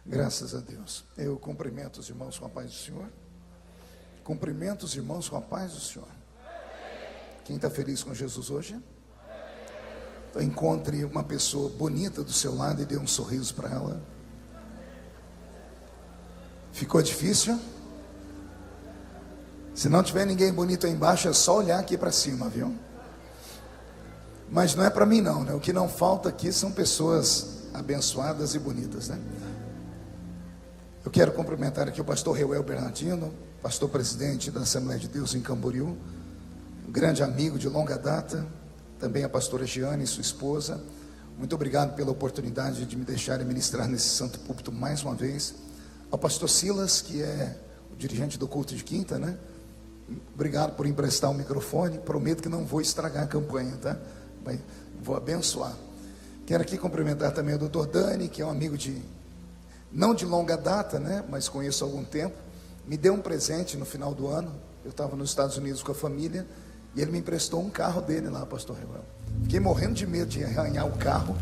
Graças a Deus. Eu cumprimento os irmãos com a paz do Senhor. Cumprimento os irmãos com a paz do Senhor. Quem está feliz com Jesus hoje? Então, encontre uma pessoa bonita do seu lado e dê um sorriso para ela. Ficou difícil? Se não tiver ninguém bonito aí embaixo, é só olhar aqui para cima, viu? Mas não é para mim não, né? O que não falta aqui são pessoas abençoadas e bonitas, né? Eu quero cumprimentar aqui o pastor Reuel Bernardino, pastor presidente da Assembleia de Deus em Camboriú, um grande amigo de longa data, também a pastora Giane e sua esposa. Muito obrigado pela oportunidade de me deixarem ministrar nesse santo púlpito mais uma vez. Ao pastor Silas, que é o dirigente do culto de quinta, né? Obrigado por emprestar o microfone. Prometo que não vou estragar a campanha, tá? Mas vou abençoar. Quero aqui cumprimentar também o doutor Dani, que é um amigo não de longa data, né? Mas conheço há algum tempo. Me deu um presente no final do ano. Eu estava nos Estados Unidos com a família e ele me emprestou um carro dele lá, pastor Reuel. Fiquei morrendo de medo de arranhar o carro.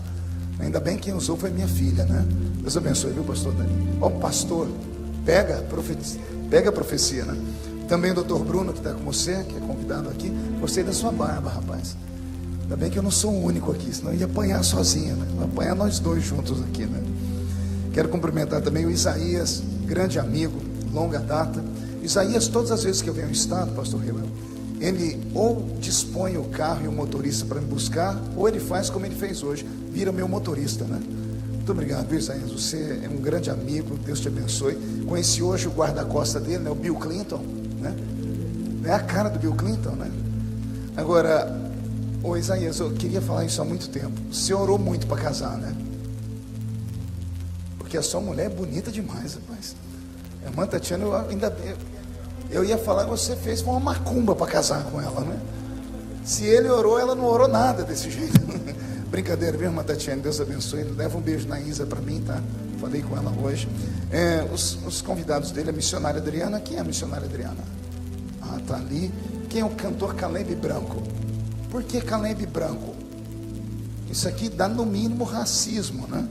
Ainda bem que quem usou foi minha filha, né? Deus abençoe, viu, pastor Dani? Ó, pastor, pega a profecia, né? Também o doutor Bruno, que está com você, que é convidado aqui. Gostei da sua barba, rapaz. Ainda bem que eu não sou o único aqui, senão eu ia apanhar sozinho, né? Vou apanhar nós dois juntos aqui, né? Quero cumprimentar também o Isaías, grande amigo, longa data. Isaías, todas as vezes que eu venho ao estado, pastor Reuel, ele ou dispõe o carro e o motorista para me buscar, ou ele faz como ele fez hoje, vira meu motorista, né? Muito obrigado, viu, Isaías? Você é um grande amigo, Deus te abençoe. Conheci hoje o guarda-costa dele, né? O Bill Clinton, né? É a cara do Bill Clinton, né? Agora, ô Isaías, eu queria falar isso há muito tempo. Você orou muito para casar, né? Porque a sua mulher é bonita demais, rapaz. A irmã Tatiana, eu ia falar que você fez uma macumba para casar com ela, né? Se ele orou, ela não orou nada desse jeito. Brincadeira, viu, irmã Tatiana? Deus abençoe. Leva um beijo na Isa para mim, tá? Falei com ela hoje. Os convidados dele, a missionária Adriana. Quem é a missionária Adriana? Ah, tá ali. Quem é o cantor Caleb Branco? Por que Caleb Branco? Isso aqui dá no mínimo racismo, né?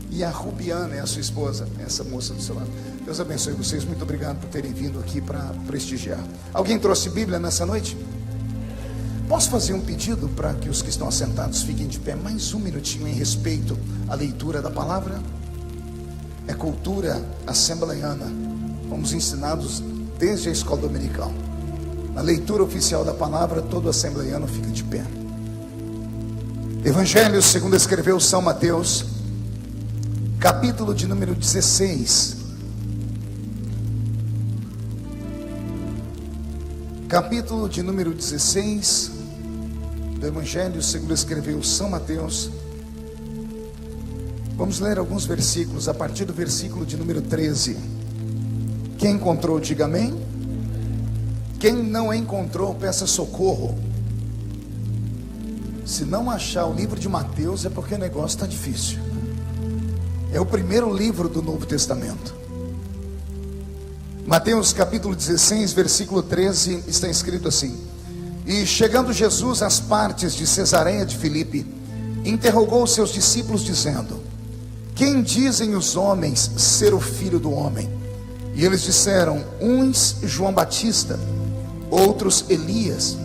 E a Rubiana é a sua esposa, essa moça do seu lado. Deus abençoe vocês, muito obrigado por terem vindo aqui para prestigiar. Alguém trouxe Bíblia nessa noite? Posso fazer um pedido para que os que estão assentados fiquem de pé mais um minutinho em respeito à leitura da palavra? É cultura assembleiana, fomos ensinados desde a escola dominical. Na leitura oficial da palavra, todo assembleiano fica de pé. Evangelho segundo escreveu São Mateus, capítulo de número 16. Capítulo de número 16 do Evangelho segundo escreveu São Mateus. Vamos ler alguns versículos a partir do versículo de número 13. Quem encontrou, diga amém. Quem não encontrou, peça socorro. Se não achar o livro de Mateus, é porque o negócio está difícil. É o primeiro livro do Novo Testamento. Mateus capítulo 16, versículo 13, está escrito assim: E chegando Jesus às partes de Cesareia de Filipe, interrogou os seus discípulos dizendo: Quem dizem os homens ser o Filho do Homem? E eles disseram: uns João Batista, outros Elias,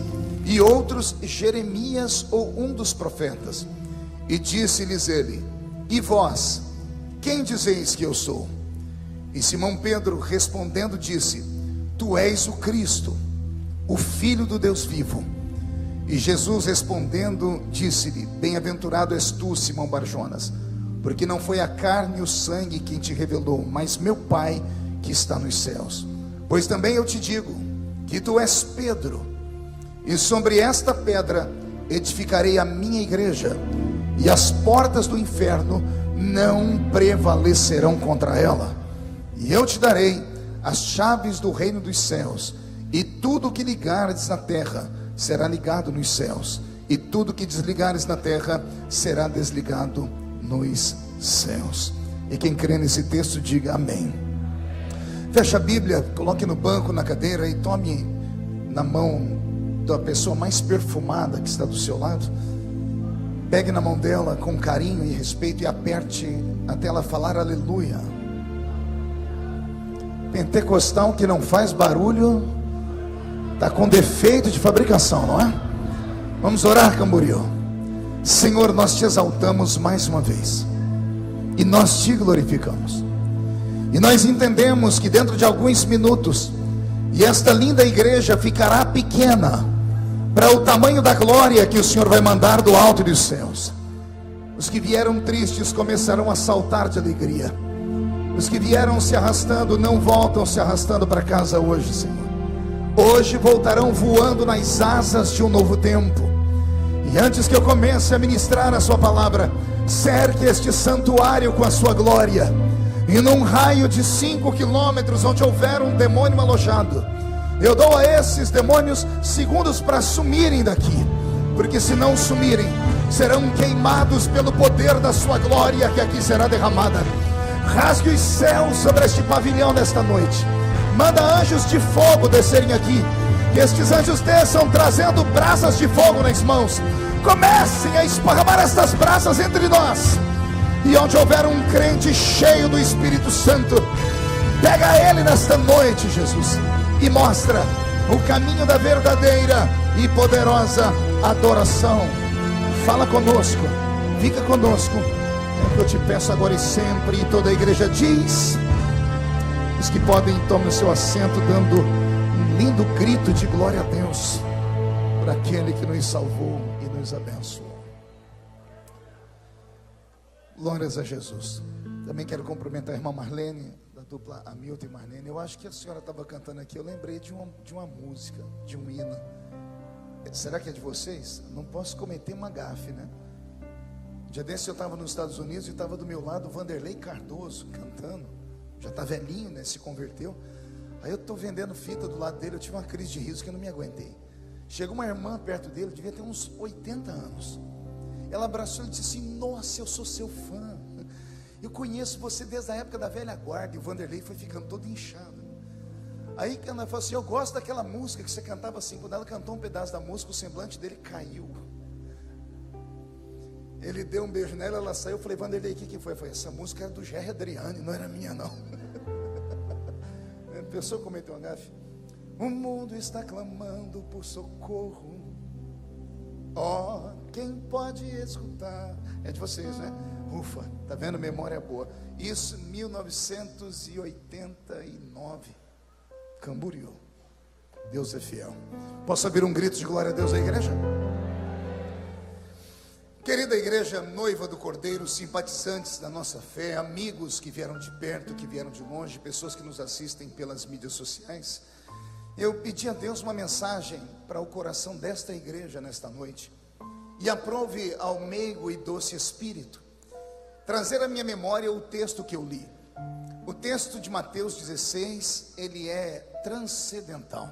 e outros Jeremias ou um dos profetas. E disse-lhes ele: E vós, quem dizeis que eu sou? E Simão Pedro respondendo disse: Tu és o Cristo, o Filho do Deus vivo. E Jesus respondendo disse-lhe: Bem-aventurado és tu, Simão Barjonas, porque não foi a carne e o sangue quem te revelou, mas meu Pai que está nos céus. Pois também eu te digo que tu és Pedro, e sobre esta pedra edificarei a minha igreja, e as portas do inferno não prevalecerão contra ela. E eu te darei as chaves do reino dos céus, e tudo que ligares na terra será ligado nos céus, e tudo que desligares na terra será desligado nos céus. E quem crê nesse texto diga amém. Feche a Bíblia, coloque no banco, na cadeira, e tome na mão da pessoa mais perfumada que está do seu lado. Pegue na mão dela com carinho e respeito e aperte até ela falar aleluia. Pentecostal que não faz barulho está com defeito de fabricação, não é? Vamos orar, Camboriú. Senhor, nós te exaltamos mais uma vez e nós te glorificamos, e nós entendemos que dentro de alguns minutos, e esta linda igreja ficará pequena para o tamanho da glória que o Senhor vai mandar do alto dos céus. Os que vieram tristes começarão a saltar de alegria. Os que vieram se arrastando não voltam se arrastando para casa hoje, Senhor. Hoje voltarão voando nas asas de um novo tempo. E antes que eu comece a ministrar a sua palavra, cerque este santuário com a sua glória, e num raio de 5 quilômetros onde houver um demônio alojado, eu dou a esses demônios segundos para sumirem daqui, porque se não sumirem, serão queimados pelo poder da sua glória que aqui será derramada. Rasgue os céus sobre este pavilhão nesta noite. Manda anjos de fogo descerem aqui, que estes anjos desçam trazendo brasas de fogo nas mãos. Comecem a esparramar estas brasas entre nós, e onde houver um crente cheio do Espírito Santo, pega ele nesta noite, Jesus, e mostra o caminho da verdadeira e poderosa adoração. Fala conosco, fica conosco, é o que eu te peço agora e sempre. E toda a igreja diz: os que podem, tomem o seu assento, dando um lindo grito de glória a Deus por aquele que nos salvou e nos abençoou. Glórias a Jesus. Também quero cumprimentar a irmã Marlene, da dupla Hamilton e Marlene. Eu acho que a senhora estava cantando aqui, eu lembrei de uma música, de um hino. Será que é de vocês? Não posso cometer uma gafe, né? Dia desse eu estava nos Estados Unidos e estava do meu lado o Vanderlei Cardoso cantando. Já está velhinho, né? Se converteu. Aí eu estou vendendo fita do lado dele, eu tive uma crise de riso que eu não me aguentei. Chegou uma irmã perto dele, devia ter uns 80 anos. Ela abraçou e disse assim: nossa, eu sou seu fã, eu conheço você desde a época da velha guarda. E o Vanderlei foi ficando todo inchado. Aí ela falou assim: eu gosto daquela música que você cantava assim. Quando ela cantou um pedaço da música, o semblante dele caiu. Ele deu um beijo nela, ela saiu. Eu falei: Vanderlei, o que foi? Eu falei: essa música era do Jerry Adriani, não era minha não. A pessoa cometeu uma gafe. O mundo está clamando por socorro, ó, quem pode escutar? É de vocês, né? Ufa, tá vendo? Memória boa. Isso 1989, Camboriú. Deus é fiel. Posso ouvir um grito de glória a Deus da igreja? Querida igreja, noiva do Cordeiro, simpatizantes da nossa fé, amigos que vieram de perto, que vieram de longe, pessoas que nos assistem pelas mídias sociais, eu pedi a Deus uma mensagem para o coração desta igreja nesta noite, e aprove ao meigo e doce Espírito trazer à minha memória o texto que eu li. O texto de Mateus 16, ele é transcendental.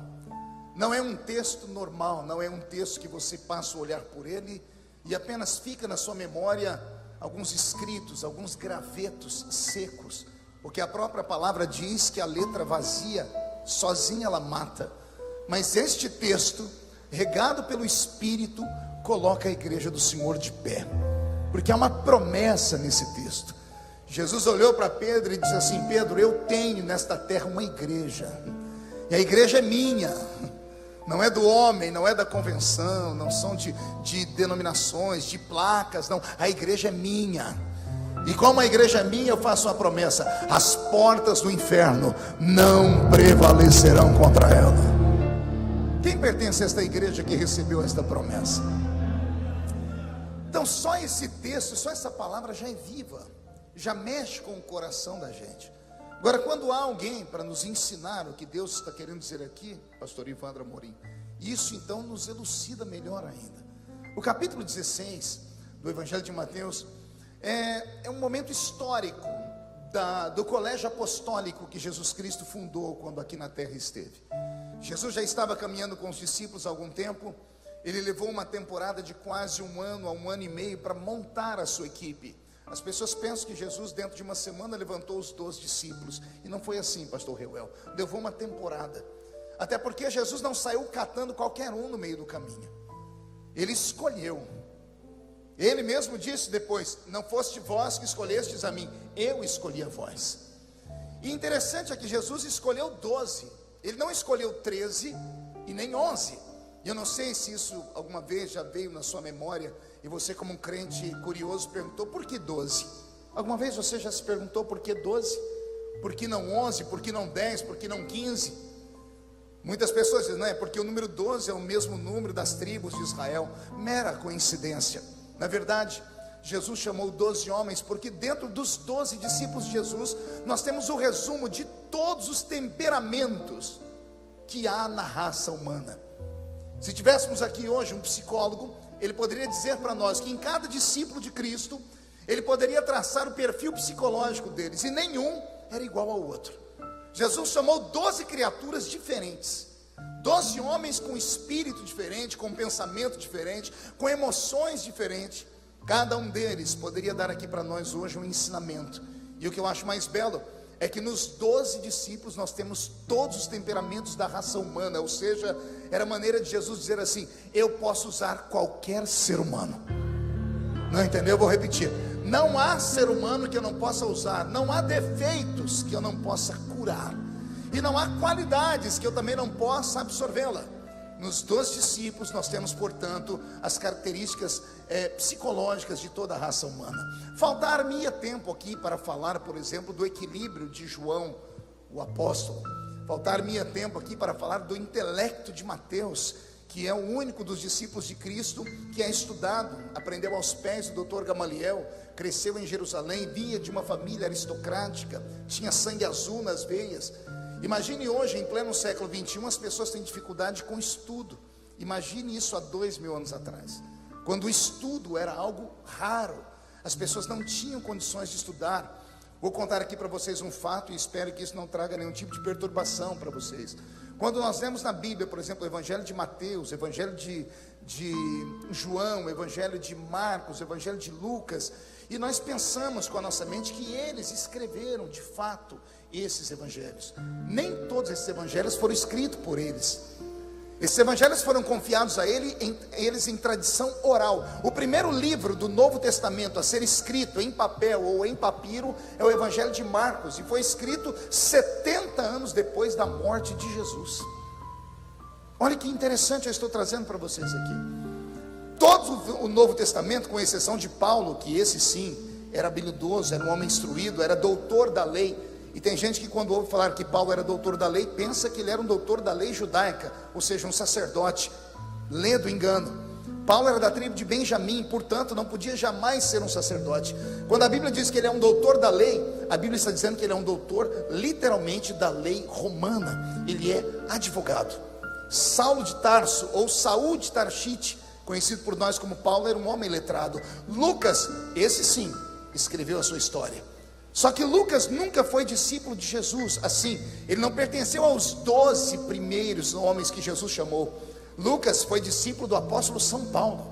Não é um texto normal, não é um texto que você passa a olhar por ele e apenas fica na sua memória alguns escritos, alguns gravetos secos, porque a própria palavra diz que a letra vazia, sozinha ela mata. Mas este texto, regado pelo Espírito, coloca a igreja do Senhor de pé, porque há uma promessa nesse texto. Jesus olhou para Pedro e disse assim: Pedro, eu tenho nesta terra uma igreja, e a igreja é minha, não é do homem, não é da convenção, não são de denominações, de placas, não, a igreja é minha. E como a igreja é minha, eu faço uma promessa: as portas do inferno não prevalecerão contra ela. Quem pertence a esta igreja que recebeu esta promessa? Então só esse texto, só essa palavra já é viva, já mexe com o coração da gente. Agora, quando há alguém para nos ensinar o que Deus está querendo dizer aqui, pastor Ivandro Amorim, isso então nos elucida melhor ainda. O capítulo 16 do Evangelho de Mateus é um momento histórico do colégio apostólico que Jesus Cristo fundou quando aqui na terra esteve. Jesus já estava caminhando com os discípulos há algum tempo. Ele levou uma temporada de quase um ano a um ano e meio para montar a sua equipe. As pessoas pensam que Jesus dentro de uma semana levantou os 12 discípulos, e não foi assim, pastor Reuel. Levou uma temporada, até porque Jesus não saiu catando qualquer um no meio do caminho. Ele escolheu Ele mesmo disse depois: não foste vós que escolhestes a mim, eu escolhi a vós. E interessante é que Jesus escolheu 12, ele não escolheu 13 e nem 11. E eu não sei se isso alguma vez já veio na sua memória, e você, como um crente curioso, perguntou: por que 12? Alguma vez você já se perguntou por que 12? Por que não 11? Por que não 10? Por que não 15? Muitas pessoas dizem: não é porque o número 12 é o mesmo número das tribos de Israel. Mera coincidência. Na verdade, Jesus chamou 12 homens porque dentro dos 12 discípulos de Jesus nós temos o resumo de todos os temperamentos que há na raça humana. Se tivéssemos aqui hoje um psicólogo, ele poderia dizer para nós que em cada discípulo de Cristo ele poderia traçar o perfil psicológico deles, e nenhum era igual ao outro. Jesus chamou 12 criaturas diferentes, 12 homens com espírito diferente, com pensamento diferente, com emoções diferentes. Cada um deles poderia dar aqui para nós hoje um ensinamento. E o que eu acho mais belo é que nos 12 discípulos nós temos todos os temperamentos da raça humana. Ou seja, era a maneira de Jesus dizer assim: eu posso usar qualquer ser humano. Não entendeu? Eu vou repetir: não há ser humano que eu não possa usar, não há defeitos que eu não possa curar, e não há qualidades que eu também não possa absorvê-la. Nos 12 discípulos nós temos, portanto, as características psicológicas de toda a raça humana. Faltar-me-ia tempo aqui para falar, por exemplo, do equilíbrio de João, o apóstolo. Faltar-me-ia tempo aqui para falar do intelecto de Mateus, que é o único dos discípulos de Cristo que é estudado, aprendeu aos pés do Dr. Gamaliel, cresceu em Jerusalém, vinha de uma família aristocrática, tinha sangue azul nas veias. Imagine hoje, em pleno século 21, as pessoas têm dificuldade com estudo. Imagine isso há 2000 anos atrás, quando o estudo era algo raro, as pessoas não tinham condições de estudar. Vou contar aqui para vocês um fato, e espero que isso não traga nenhum tipo de perturbação para vocês. Quando nós lemos na Bíblia, por exemplo, o Evangelho de Mateus, o Evangelho de João, o Evangelho de Marcos, o Evangelho de Lucas, e nós pensamos com a nossa mente que eles escreveram de fato esses evangelhos. Nem todos esses evangelhos foram escritos por eles. Esses evangelhos foram confiados a eles em tradição oral. O primeiro livro do Novo Testamento a ser escrito em papel ou em papiro é o Evangelho de Marcos, e foi escrito 70 anos depois da morte de Jesus. Olha que interessante eu estou trazendo para vocês aqui. Todo o Novo Testamento, com exceção de Paulo, que esse sim era habilidoso, era um homem instruído, era doutor da lei. E tem gente que, quando ouve falar que Paulo era doutor da lei, pensa que ele era um doutor da lei judaica, ou seja, um sacerdote. Lê do engano. Paulo era da tribo de Benjamim, portanto não podia jamais ser um sacerdote. Quando a Bíblia diz que ele é um doutor da lei, a Bíblia está dizendo que ele é um doutor literalmente da lei romana. Ele é advogado. Saulo de Tarso, ou Saul de Tarshite, conhecido por nós como Paulo, era um homem letrado. Lucas, esse sim, escreveu a sua história. Só que Lucas nunca foi discípulo de Jesus, assim, ele não pertenceu aos 12 primeiros homens que Jesus chamou. Lucas foi discípulo do apóstolo São Paulo.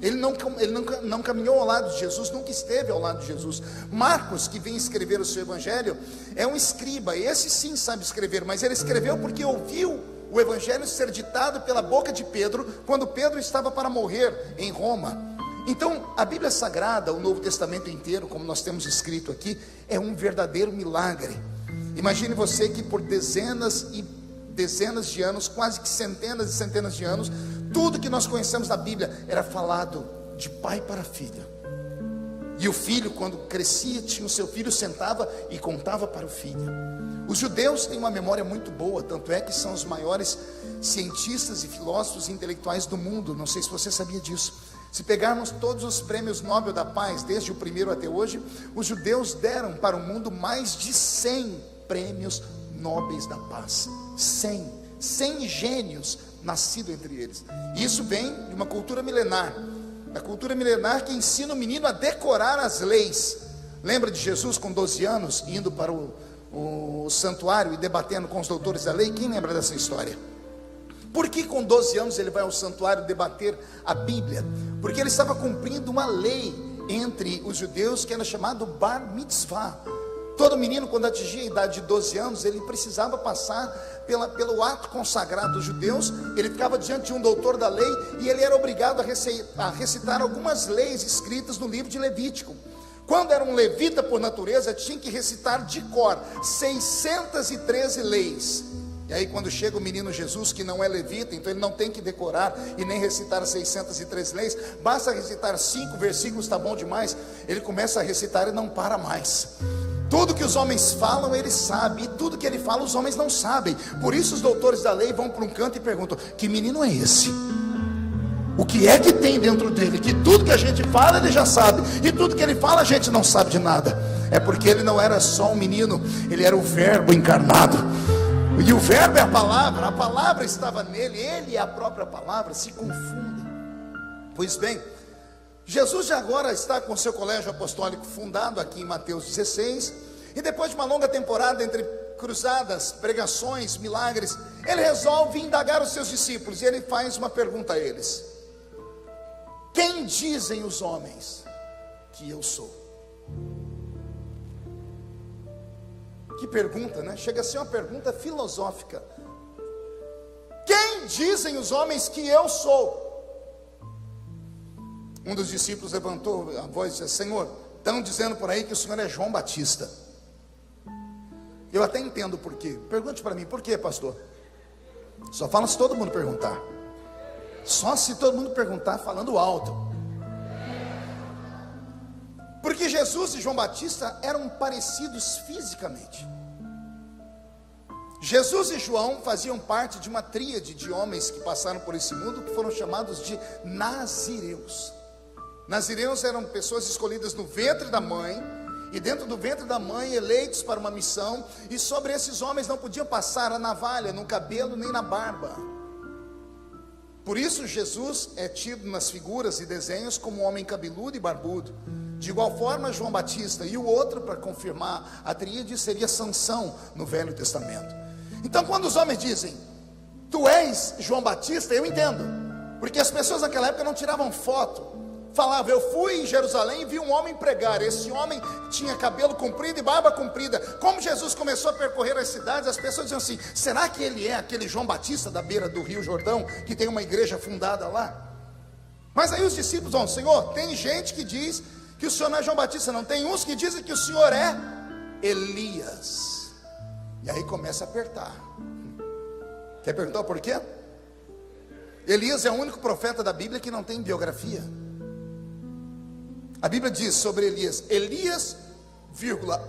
Ele não caminhou ao lado de Jesus, nunca esteve ao lado de Jesus. Marcos, que vem escrever o seu evangelho, é um escriba, esse sim sabe escrever, mas ele escreveu porque ouviu o evangelho ser ditado pela boca de Pedro, quando Pedro estava para morrer em Roma. Então, a Bíblia Sagrada, o Novo Testamento inteiro, como nós temos escrito aqui, é um verdadeiro milagre. Imagine você que por dezenas e dezenas de anos, quase que centenas e centenas de anos, tudo que nós conhecemos da Bíblia era falado de pai para filho. E o filho, quando crescia, tinha o seu filho, sentava e contava para o filho. Os judeus têm uma memória muito boa, tanto é que são os maiores cientistas e filósofos e intelectuais do mundo. Não sei se você sabia disso. Se pegarmos todos os prêmios Nobel da Paz, desde o primeiro até hoje, os judeus deram para o mundo mais de 100 prêmios Nobel da Paz. 100 gênios nascidos entre eles. E isso vem de uma cultura milenar. A cultura milenar que ensina o menino a decorar as leis. Lembra de Jesus com 12 anos, indo para o santuário e debatendo com os doutores da lei? Quem lembra dessa história? Por que com 12 anos ele vai ao santuário debater a Bíblia? Porque ele estava cumprindo uma lei entre os judeus que era chamado Bar Mitzvah. Todo menino, quando atingia a idade de 12 anos, ele precisava passar pelo ato consagrado dos judeus. Ele ficava diante de um doutor da lei e ele era obrigado a recitar algumas leis escritas no livro de Levítico. Quando era um levita por natureza, tinha que recitar de cor 613 leis. E aí quando chega o menino Jesus, que não é levita, então ele não tem que decorar e nem recitar as 603 leis, basta recitar 5 versículos, está bom demais. Ele começa a recitar e não para mais. Tudo que os homens falam, ele sabe, e tudo que ele fala, os homens não sabem. Por isso os doutores da lei vão para um canto e perguntam: que menino é esse? O que é que tem dentro dele? Que tudo que a gente fala, ele já sabe, e tudo que ele fala, a gente não sabe de nada. É porque ele não era só um menino, ele era o Verbo encarnado. E o Verbo é a palavra estava nele, ele e a própria palavra se confundem. Pois bem, Jesus já agora está com seu colégio apostólico fundado aqui em Mateus 16, e depois de uma longa temporada entre cruzadas, pregações, milagres, ele resolve indagar os seus discípulos, e ele faz uma pergunta a eles: quem dizem os homens que eu sou? Que pergunta, né? Chega a ser uma pergunta filosófica. Quem dizem os homens que eu sou? Um dos discípulos levantou a voz e disse: Senhor, estão dizendo por aí que o Senhor é João Batista. Eu até entendo por quê. Pergunte para mim, por quê, pastor? Só fala se todo mundo perguntar. Só se todo mundo perguntar falando alto. Porque Jesus e João Batista eram parecidos fisicamente. Jesus e João faziam parte de uma tríade de homens que passaram por esse mundo, que foram chamados de nazireus. Nazireus eram pessoas escolhidas no ventre da mãe, e dentro do ventre da mãe, eleitos para uma missão, e sobre esses homens não podiam passar a navalha no cabelo nem na barba. Por isso Jesus é tido nas figuras e desenhos como um homem cabeludo e barbudo. De igual forma, João Batista, e o outro, para confirmar a tríade, seria Sansão no Velho Testamento. Então quando os homens dizem: tu és João Batista, eu entendo, porque as pessoas naquela época não tiravam foto. Falava: eu fui em Jerusalém e vi um homem pregar. Esse homem tinha cabelo comprido e barba comprida. Como Jesus começou a percorrer as cidades, as pessoas diziam assim: será que ele é aquele João Batista da beira do Rio Jordão, que tem uma igreja fundada lá? Mas aí os discípulos vão: Senhor, tem gente que diz que o Senhor não é João Batista, não. Tem uns que dizem que o Senhor é Elias. E aí começa a apertar. Quer perguntar por quê? Elias é o único profeta da Bíblia que não tem biografia. A Bíblia diz sobre Elias: Elias,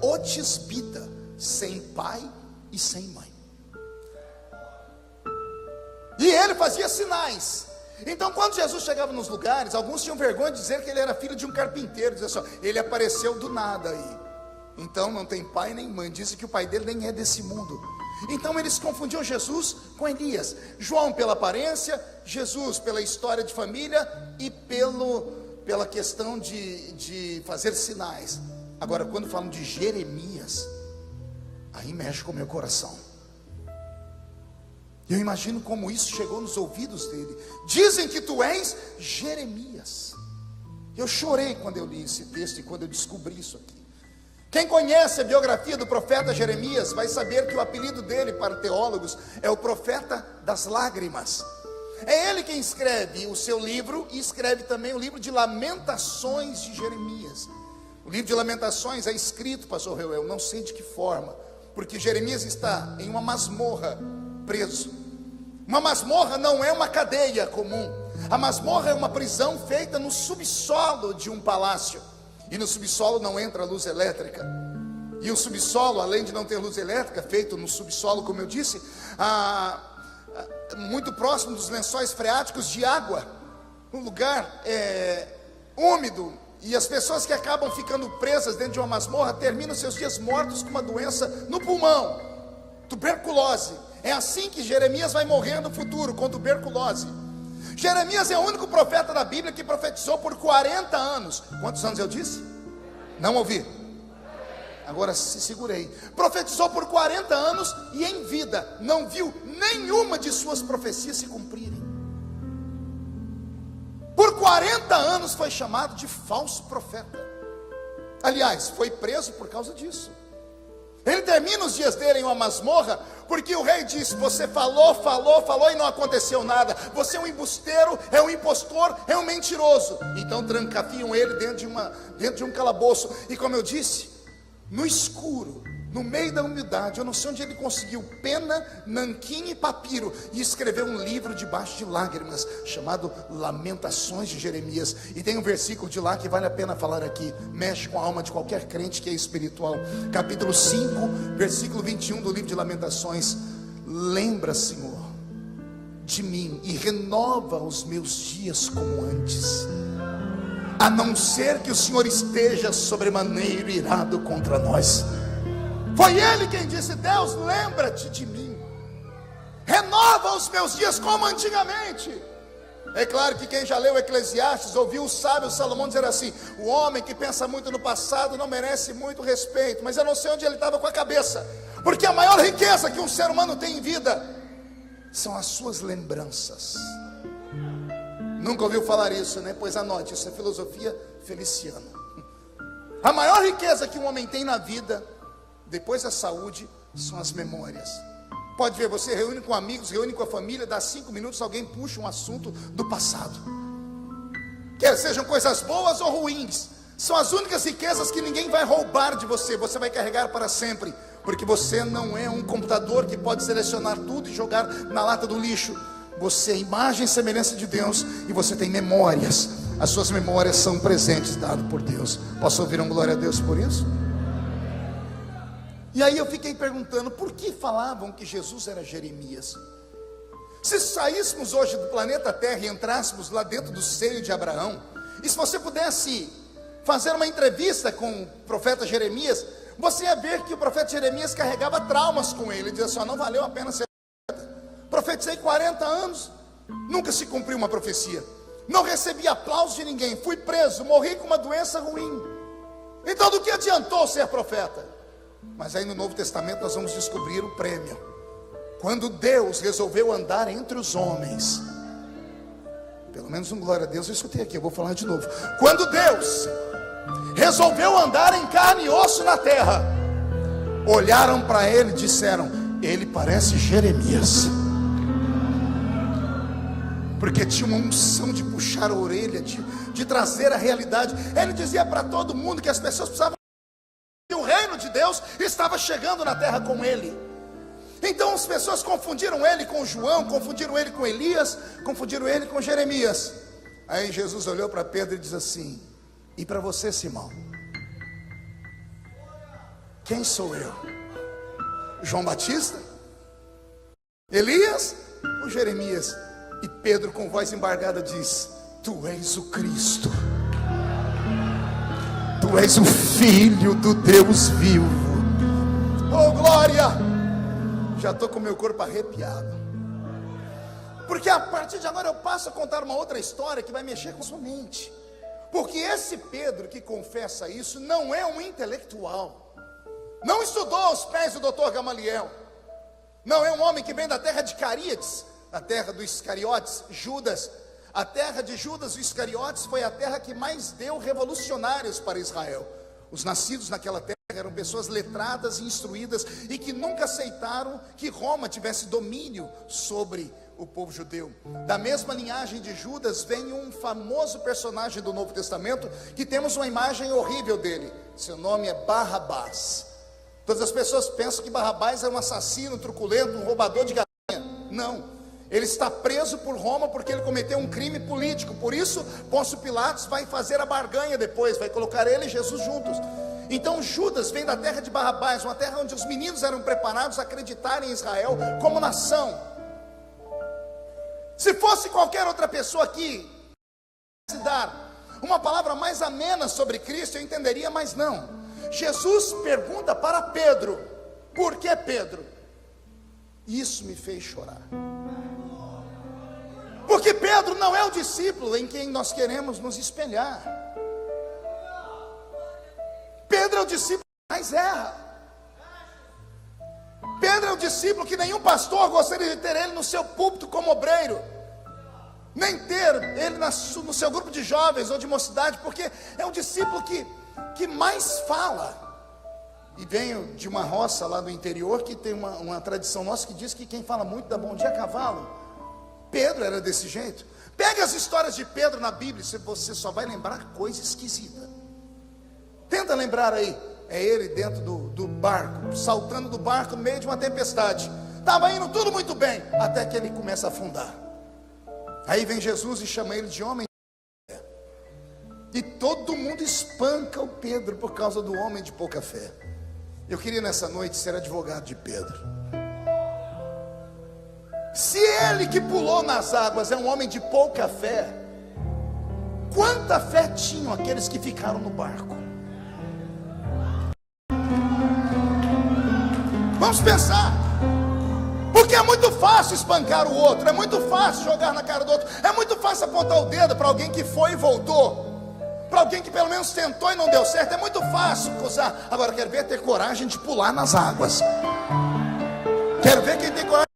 o tisbita, sem pai e sem mãe. E ele fazia sinais. Então quando Jesus chegava nos lugares, alguns tinham vergonha de dizer que ele era filho de um carpinteiro. Dizia só: ele apareceu do nada aí. Então não tem pai nem mãe. Dizem que o pai dele nem é desse mundo. Então eles confundiam Jesus com Elias. João pela aparência, Jesus pela história de família e pela questão de fazer sinais. Agora quando falam de Jeremias, aí mexe com o meu coração. Eu imagino como isso chegou nos ouvidos dele. Dizem que tu és Jeremias. Eu chorei quando eu li esse texto e quando eu descobri isso aqui. Quem conhece a biografia do profeta Jeremias vai saber que o apelido dele para teólogos é o profeta das lágrimas. É ele quem escreve o seu livro e escreve também o livro de Lamentações de Jeremias. O livro de Lamentações é escrito, pastor Reuel, não sei de que forma, porque Jeremias está em uma masmorra, preso. Uma masmorra não é uma cadeia comum. A masmorra é uma prisão feita no subsolo de um palácio. E no subsolo não entra luz elétrica. E o subsolo, além de não ter luz elétrica, feito no subsolo, como eu disse, muito próximo dos lençóis freáticos de água. Um lugar úmido. E as pessoas que acabam ficando presas dentro de uma masmorra terminam seus dias mortos com uma doença no pulmão, tuberculose. É assim que Jeremias vai morrer no futuro, com tuberculose. Jeremias é o único profeta da Bíblia que profetizou por 40 anos. Quantos anos eu disse? Não ouvi. Agora se segurei. Profetizou por 40 anos e em vida não viu nenhuma de suas profecias se cumprirem. Por 40 anos foi chamado de falso profeta. Aliás, foi preso por causa disso. Ele termina os dias dele em uma masmorra, porque o rei disse: você falou e não aconteceu nada. Você é um embusteiro, é um impostor, é um mentiroso. Então trancafiam ele dentro de um calabouço. E como eu disse, no escuro, no meio da humildade, eu não sei onde ele conseguiu pena, nanquim e papiro, e escreveu um livro debaixo de lágrimas, chamado Lamentações de Jeremias. E tem um versículo de lá que vale a pena falar aqui, mexe com a alma de qualquer crente que é espiritual. Capítulo 5, versículo 21 do livro de Lamentações: lembra, Senhor, de mim e renova os meus dias como antes, a não ser que o Senhor esteja sobremaneira irado contra nós. Foi ele quem disse: Deus, lembra-te de mim, renova os meus dias como antigamente. É claro que quem já leu Eclesiastes ouviu o sábio Salomão dizer assim: o homem que pensa muito no passado não merece muito respeito. Mas eu não sei onde ele estava com a cabeça, porque a maior riqueza que um ser humano tem em vida são as suas lembranças. Nunca ouviu falar isso, né? Pois anote, isso é filosofia feliciana. A maior riqueza que um homem tem na vida, depois da saúde, são as memórias. Pode ver, você reúne com amigos, reúne com a família, dá 5 minutos, alguém puxa um assunto do passado, quer sejam coisas boas ou ruins. São as únicas riquezas que ninguém vai roubar de você. Você vai carregar para sempre, porque você não é um computador que pode selecionar tudo e jogar na lata do lixo. Você é imagem e semelhança de Deus, e você tem memórias. As suas memórias são presentes dados por Deus. Posso ouvir um glória a Deus por isso? E aí eu fiquei perguntando, por que falavam que Jesus era Jeremias? Se saíssemos hoje do planeta Terra e entrássemos lá dentro do seio de Abraão, e se você pudesse fazer uma entrevista com o profeta Jeremias, você ia ver que o profeta Jeremias carregava traumas com ele. Ele dizia assim: não valeu a pena ser profeta. Profetizei 40 anos, nunca se cumpriu uma profecia, não recebi aplauso de ninguém, fui preso, morri com uma doença ruim. Então do que adiantou ser profeta? Mas aí no Novo Testamento nós vamos descobrir o prêmio. Quando Deus resolveu andar entre os homens, pelo menos um glória a Deus eu escutei aqui, eu vou falar de novo. Quando Deus resolveu andar em carne e osso na terra, olharam para ele e disseram: ele parece Jeremias. Porque tinha uma unção de puxar a orelha, de trazer a realidade. Ele dizia para todo mundo que as pessoas precisavam, que o reino de Deus estava chegando na terra com ele. Então as pessoas confundiram ele com João, confundiram ele com Elias, confundiram ele com Jeremias. Aí Jesus olhou para Pedro e disse assim: e para você, Simão, quem sou eu? João Batista? Elias ou Jeremias? E Pedro, com voz embargada, diz: tu és o Cristo, tu és o Filho do Deus vivo. Oh glória! Já estou com o meu corpo arrepiado, porque a partir de agora eu passo a contar uma outra história que vai mexer com sua mente. Porque esse Pedro que confessa isso não é um intelectual, não estudou aos pés do doutor Gamaliel, não é um homem que vem da terra de Caríades, a terra dos Iscariotes, Judas. A terra de Judas e Iscariotes foi a terra que mais deu revolucionários para Israel. Os nascidos naquela terra eram pessoas letradas e instruídas, e que nunca aceitaram que Roma tivesse domínio sobre o povo judeu. Da mesma linhagem de Judas vem um famoso personagem do Novo Testamento, que temos uma imagem horrível dele. Seu nome é Barrabás. Todas as pessoas pensam que Barrabás é um assassino truculento, um roubador de galinha. Não. Ele está preso por Roma porque ele cometeu um crime político. Por isso Pôncio Pilatos vai fazer a barganha depois, vai colocar ele e Jesus juntos. Então Judas vem da terra de Barrabás, uma terra onde os meninos eram preparados a acreditar em Israel como nação. Se fosse qualquer outra pessoa aqui, se dar uma palavra mais amena sobre Cristo, eu entenderia, mas não. Jesus pergunta para Pedro: por que Pedro? Isso me fez chorar. Porque Pedro não é o discípulo em quem nós queremos nos espelhar. Pedro é o discípulo que mais erra. Pedro é o discípulo que nenhum pastor gostaria de ter ele no seu púlpito como obreiro, nem ter ele no seu grupo de jovens ou de mocidade, porque é o discípulo que mais fala. E venho de uma roça lá do interior que tem uma tradição nossa que diz que quem fala muito dá bom dia a cavalo. Pedro era desse jeito. Pega as histórias de Pedro na Bíblia, você só vai lembrar coisa esquisita. Tenta lembrar aí. É ele dentro do barco, saltando do barco no meio de uma tempestade. Estava indo tudo muito bem, até que ele começa a afundar. Aí vem Jesus e chama ele de homem de pouca fé. E todo mundo espanca o Pedro por causa do homem de pouca fé. Eu queria nessa noite ser advogado de Pedro. Se ele que pulou nas águas é um homem de pouca fé, quanta fé tinham aqueles que ficaram no barco? Vamos pensar. Porque é muito fácil espancar o outro, é muito fácil jogar na cara do outro, é muito fácil apontar o dedo para alguém que foi e voltou, para alguém que pelo menos tentou e não deu certo. É muito fácil acusar. Agora quero ver ter coragem de pular nas águas. Quero ver quem tem coragem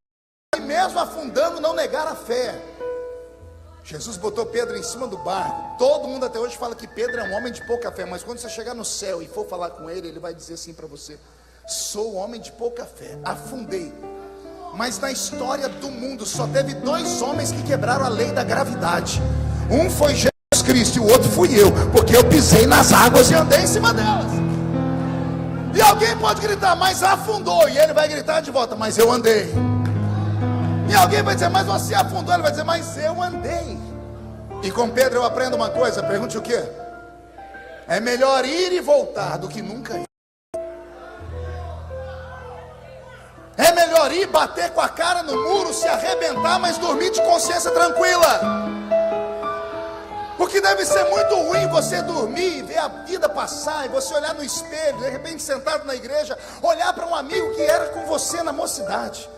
de, mesmo afundando, não negar a fé. Jesus botou Pedro em cima do barco. Todo mundo até hoje fala que Pedro é um homem de pouca fé, mas quando você chegar no céu e for falar com ele, ele vai dizer assim para você: sou homem de pouca fé, afundei. Mas na história do mundo só teve dois homens que quebraram a lei da gravidade. Um foi Jesus Cristo e o outro fui eu, porque eu pisei nas águas e andei em cima delas. E alguém pode gritar, mas afundou, e ele vai gritar de volta, mas eu andei. E alguém vai dizer, mas você afundou, ele vai dizer, mas eu andei. E com Pedro eu aprendo uma coisa, pergunte o quê? É melhor ir e voltar do que nunca ir. É melhor ir, bater com a cara no muro, se arrebentar, mas dormir de consciência tranquila. Porque deve ser muito ruim você dormir, ver a vida passar, e você olhar no espelho, de repente sentado na igreja, olhar para um amigo que era com você na mocidade.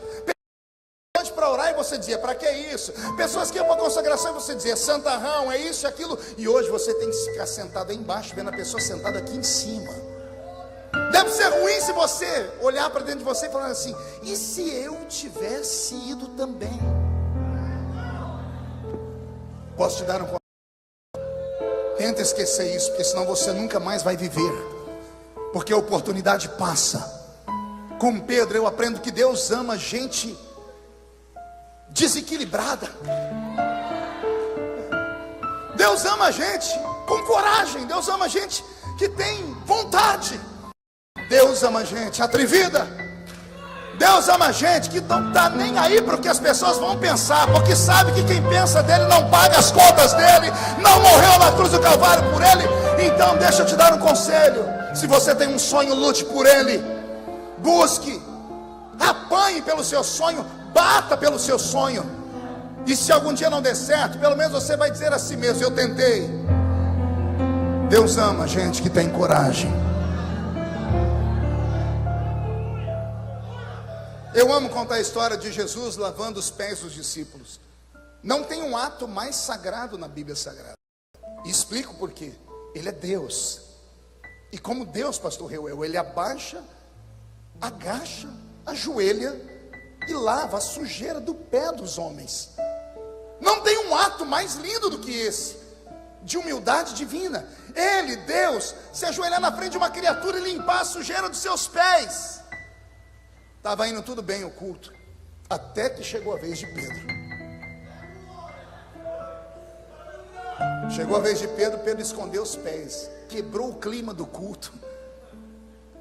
Pessoas para orar e você dizia, para que isso? Pessoas que iam para a consagração e você dizia, santarrão, é isso e aquilo. E hoje você tem que ficar sentado aí embaixo, vendo a pessoa sentada aqui em cima. Deve ser ruim se você olhar para dentro de você e falar assim, e se eu tivesse ido também? Posso te dar um conselho? Tenta esquecer isso, porque senão você nunca mais vai viver. Porque a oportunidade passa. Com Pedro eu aprendo que Deus ama gente desequilibrada. Deus ama gente com coragem. Deus ama gente que tem vontade. Deus ama gente atrevida. Deus ama gente que não está nem aí para o que as pessoas vão pensar, porque sabe que quem pensa dele não paga as contas dele, não morreu na cruz do Calvário por ele. Então deixa eu te dar um conselho. Se você tem um sonho, lute por ele. Busque, apanhe pelo seu sonho, bata pelo seu sonho. E se algum dia não der certo, pelo menos você vai dizer a si mesmo, eu tentei. Deus ama gente que tem coragem. Eu amo contar a história de Jesus lavando os pés dos discípulos. Não tem um ato mais sagrado na Bíblia Sagrada. E explico por quê. Ele é Deus. E como Deus, pastor Reuel, ele abaixa, agacha, ajoelha e lava a sujeira do pé dos homens. Não tem um ato mais lindo do que esse, de humildade divina. Ele, Deus, se ajoelhar na frente de uma criatura e limpar a sujeira dos seus pés. Estava indo tudo bem o culto, até que chegou a vez de Pedro. Chegou a vez de Pedro, Pedro escondeu os pés, quebrou o clima do culto.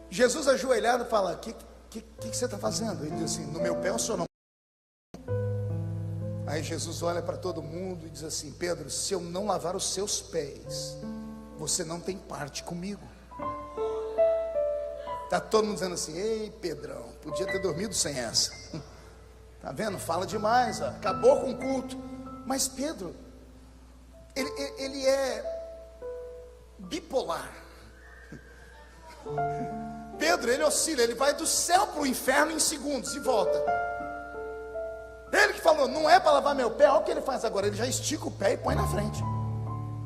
Jesus ajoelhado fala, o que você está fazendo? Ele diz assim, no meu pé o senhor não. Aí Jesus olha para todo mundo e diz assim, Pedro, se eu não lavar os seus pés, você não tem parte comigo. Está todo mundo dizendo assim, ei Pedrão, podia ter dormido sem essa. Está vendo? Fala demais, ó. Acabou com o culto. Mas Pedro, ele é bipolar. Pedro, ele oscila, ele vai do céu para o inferno em segundos e volta. Ele que falou, não é para lavar meu pé, olha o que ele faz agora, ele já estica o pé e põe na frente.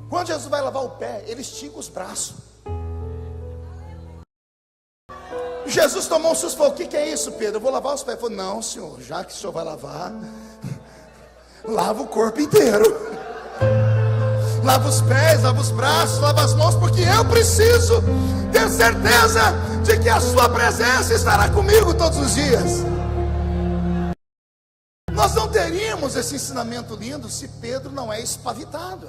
Quando Jesus vai lavar o pé, ele estica os braços. Jesus tomou um susto e falou, o que é isso, Pedro? Eu vou lavar os pés. Ele falou, não senhor, já que o senhor vai lavar, lava o corpo inteiro. lava os pés, lava os braços, lava as mãos, porque eu preciso ter certeza de que a sua presença estará comigo todos os dias. Nós não teríamos esse ensinamento lindo se Pedro não é espavitado.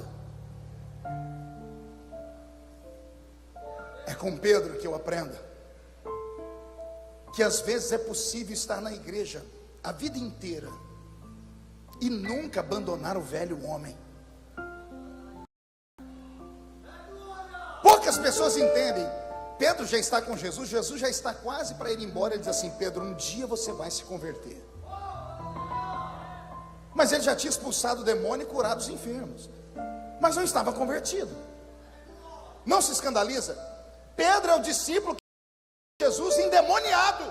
É com Pedro que eu aprendo que às vezes é possível estar na igreja a vida inteira e nunca abandonar o velho homem. Poucas pessoas entendem. Pedro já está com Jesus, Jesus já está quase para ir embora. Ele diz assim: Pedro, um dia você vai se converter. Mas ele já tinha expulsado o demônio e curado os enfermos, mas não estava convertido. Não se escandaliza, Pedro é o discípulo de Jesus endemoniado.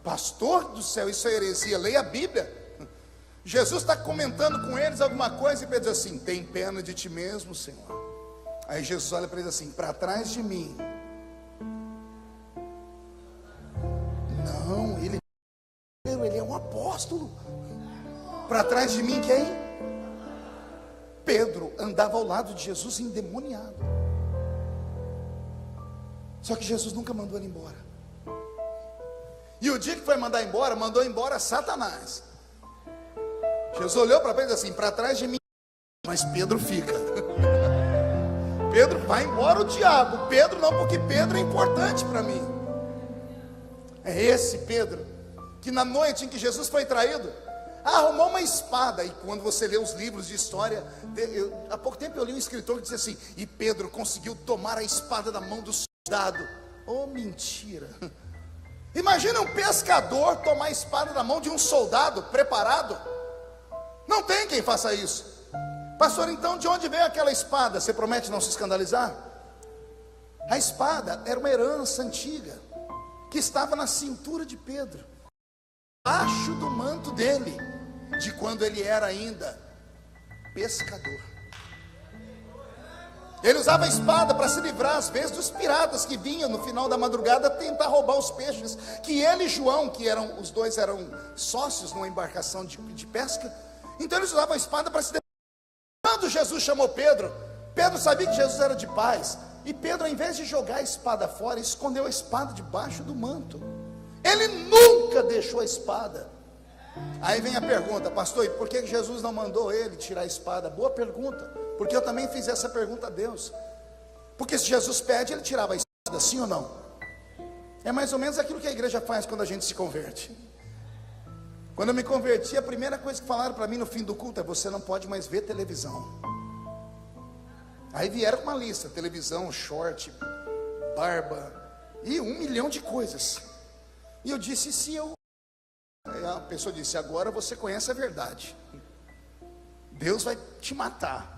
Pastor do céu, isso é heresia, leia a Bíblia. Jesus está comentando com eles alguma coisa e Pedro diz assim: tem pena de ti mesmo, Senhor? Aí Jesus olha para ele assim: para trás de mim. Não, ele é um apóstolo. Para trás de mim quem? Pedro andava ao lado de Jesus endemoniado. Só que Jesus nunca mandou ele embora. E o dia que foi mandar embora, mandou embora Satanás. Jesus olhou para Pedro e disse assim: para trás de mim. Mas Pedro fica. Pedro vai embora o diabo. Pedro não, porque Pedro é importante para mim. É esse Pedro que na noite em que Jesus foi traído, arrumou uma espada. E quando você lê os livros de história, há pouco tempo eu li um escritor que disse assim: e Pedro conseguiu tomar a espada da mão do soldado. Oh, mentira. Imagina um pescador tomar a espada da mão de um soldado preparado. Não tem quem faça isso. Pastor, então de onde veio aquela espada? Você promete não se escandalizar? A espada era uma herança antiga que estava na cintura de Pedro, abaixo do manto dele, de quando ele era ainda pescador. Ele usava a espada para se livrar às vezes dos piratas que vinham no final da madrugada tentar roubar os peixes que ele e João, que eram, os dois eram sócios numa embarcação de pesca. Então eles usavam a espada para se defender. Quando Jesus chamou Pedro, Pedro sabia que Jesus era de paz, e Pedro, ao invés de jogar a espada fora, escondeu a espada debaixo do manto. Ele nunca deixou a espada. Aí vem a pergunta: pastor, e por que Jesus não mandou ele tirar a espada? Boa pergunta, porque eu também fiz essa pergunta a Deus. Porque se Jesus pede, ele tirava a espada, sim ou não? É mais ou menos aquilo que a igreja faz quando a gente se converte. Quando eu me converti, a primeira coisa que falaram para mim no fim do culto é: você não pode mais ver televisão. Aí vieram com uma lista: televisão, short, barba e 1 milhão de coisas. E eu disse: se eu... Aí a pessoa disse: agora você conhece a verdade. Deus vai te matar.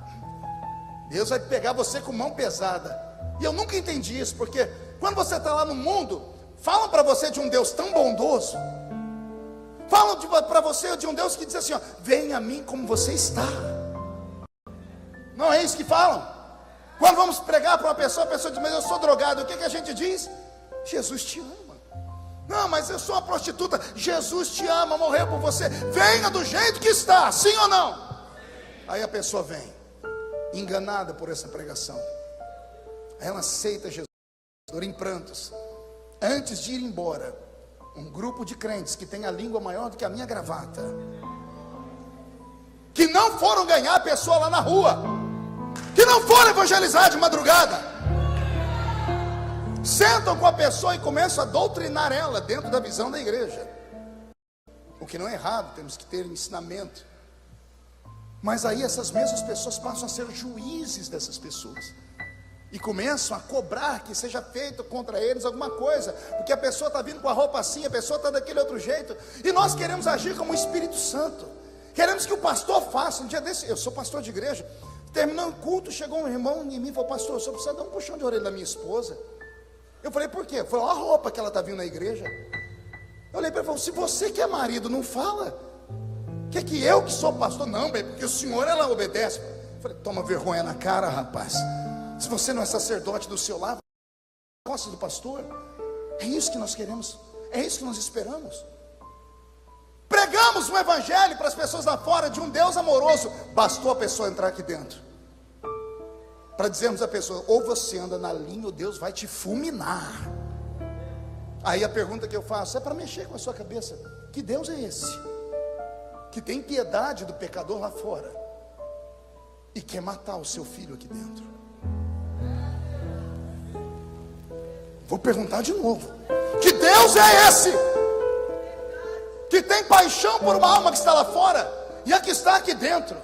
Deus vai pegar você com mão pesada. E eu nunca entendi isso, porque quando você está lá no mundo, falam para você de um Deus tão bondoso. Falam para você de um Deus que diz assim: ó, venha a mim como você está. Não é isso que falam? Quando vamos pregar para uma pessoa, a pessoa diz: mas eu sou drogado. O que a gente diz? Jesus te ama. Não, mas eu sou uma prostituta. Jesus te ama, morreu por você. Venha do jeito que está, sim ou não? Aí a pessoa vem, enganada por essa pregação. Aí ela aceita Jesus, em prantos. Antes de ir embora, um grupo de crentes que tem a língua maior do que a minha gravata, que não foram ganhar a pessoa lá na rua, que não foram evangelizar de madrugada, sentam com a pessoa e começam a doutrinar ela dentro da visão da igreja. O que não é errado, temos que ter ensinamento. Mas aí essas mesmas pessoas passam a ser juízes dessas pessoas e começam a cobrar que seja feito contra eles alguma coisa, porque a pessoa está vindo com a roupa assim, a pessoa está daquele outro jeito, e nós queremos agir como o Espírito Santo. Queremos que o pastor faça. Um dia desse, eu sou pastor de igreja, terminou o culto, chegou um irmão em mim e falou: pastor, eu só preciso dar um puxão de orelha da minha esposa. Eu falei: por quê? Falou: olha a roupa que ela está vindo na igreja. Eu olhei para ele e falei: se você que é marido não fala, que eu que sou pastor? Não, bem, porque o senhor, ela obedece. Eu falei: toma vergonha na cara, rapaz. Se você não é sacerdote do seu lar, gosta do pastor? É isso que nós queremos, é isso que nós esperamos. Pregamos pregamos um evangelho para as pessoas lá fora de um Deus amoroso. Bastou a pessoa entrar aqui dentro para dizermos à pessoa: ou você anda na linha ou Deus vai te fulminar. Aí a pergunta que eu faço é para mexer com a sua cabeça: que Deus é esse que tem piedade do pecador lá fora e quer matar o seu filho aqui dentro? Vou perguntar de novo: que Deus é esse que tem paixão por uma alma que está lá fora e a que está aqui dentro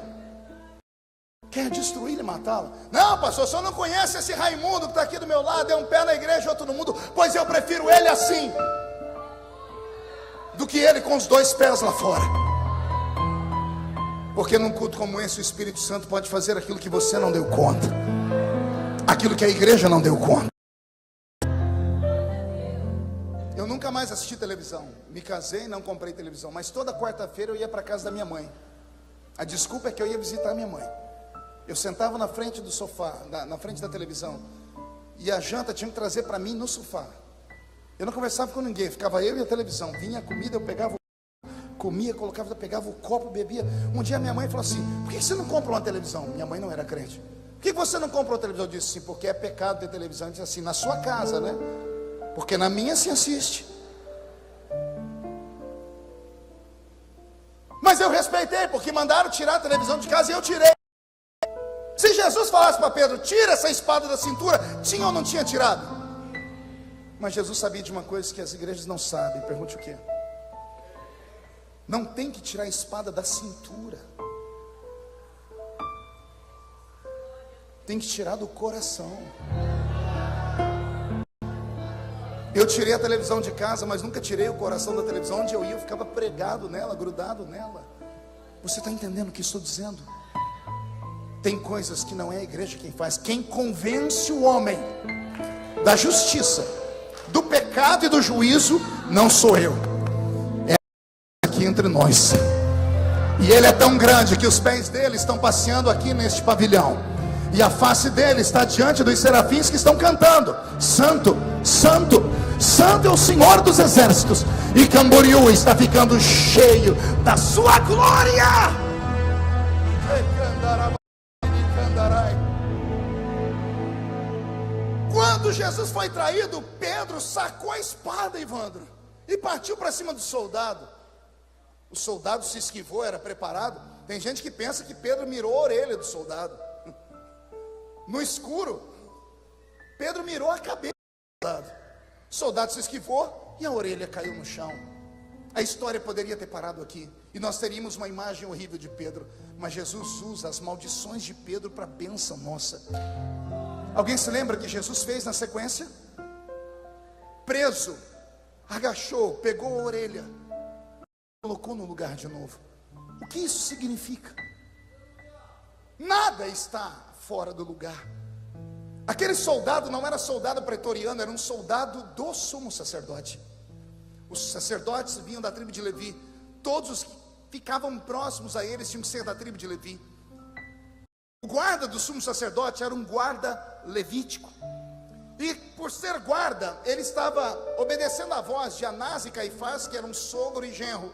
quer destruir e matá-la? Não, pastor, o senhor não conhece esse Raimundo que está aqui do meu lado, é um pé na igreja e outro no mundo. Pois eu prefiro ele assim do que ele com os dois pés lá fora. Porque num culto como esse, o Espírito Santo pode fazer aquilo que você não deu conta, aquilo que a igreja não deu conta. Eu nunca mais assisti televisão. Me casei e não comprei televisão, mas toda quarta-feira eu ia para a casa da minha mãe. A desculpa é que eu ia visitar minha mãe. Eu sentava na frente do sofá, na frente da televisão, e a janta tinha que trazer para mim no sofá. Eu não conversava com ninguém, ficava eu e a televisão. Vinha a comida, eu pegava, comia, colocava, pegava o copo, bebia. Um dia minha mãe falou assim: por que você não compra uma televisão? Minha mãe não era crente. Por que você não comprou televisão? Eu disse: sim, porque é pecado ter televisão. Eu disse assim: na sua casa, né? Porque na minha se assiste. Mas eu respeitei, porque mandaram tirar a televisão de casa e eu tirei. Se Jesus falasse para Pedro: tira essa espada da cintura, tinha ou não tinha tirado? Mas Jesus sabia de uma coisa que as igrejas não sabem. Pergunte o quê? Não tem que tirar a espada da cintura, tem que tirar do coração. Eu tirei a televisão de casa, mas nunca tirei o coração da televisão. Onde eu ia, eu ficava pregado nela, grudado nela. Você está entendendo o que estou dizendo? Tem coisas que não é a igreja quem faz. Quem convence o homem da justiça, do pecado e do juízo, não sou eu, é aqui entre nós. E ele é tão grande que os pés dele estão passeando aqui neste pavilhão, e a face dele está diante dos serafins que estão cantando: Santo, Santo, Santo é o Senhor dos exércitos. E Camboriú está ficando cheio da sua glória. Quando Jesus foi traído, Pedro sacou a espada, Evandro, e partiu para cima do soldado. O soldado se esquivou, era preparado. Tem gente que pensa que Pedro mirou a orelha do soldado. No escuro, Pedro mirou a cabeça do soldado. O soldado se esquivou e a orelha caiu no chão. A história poderia ter parado aqui e nós teríamos uma imagem horrível de Pedro. Mas Jesus usa as maldições de Pedro para a bênção nossa. Alguém se lembra que Jesus fez na sequência? Preso, agachou, pegou a orelha, colocou no lugar de novo. O que isso significa? Nada está fora do lugar. Aquele soldado não era soldado pretoriano, era um soldado do sumo sacerdote. Os sacerdotes vinham da tribo de Levi. Todos os que ficavam próximos a eles tinham que ser da tribo de Levi. O guarda do sumo sacerdote era um guarda levítico. E por ser guarda, ele estava obedecendo a voz de Anás e Caifás, que eram sogro e genro.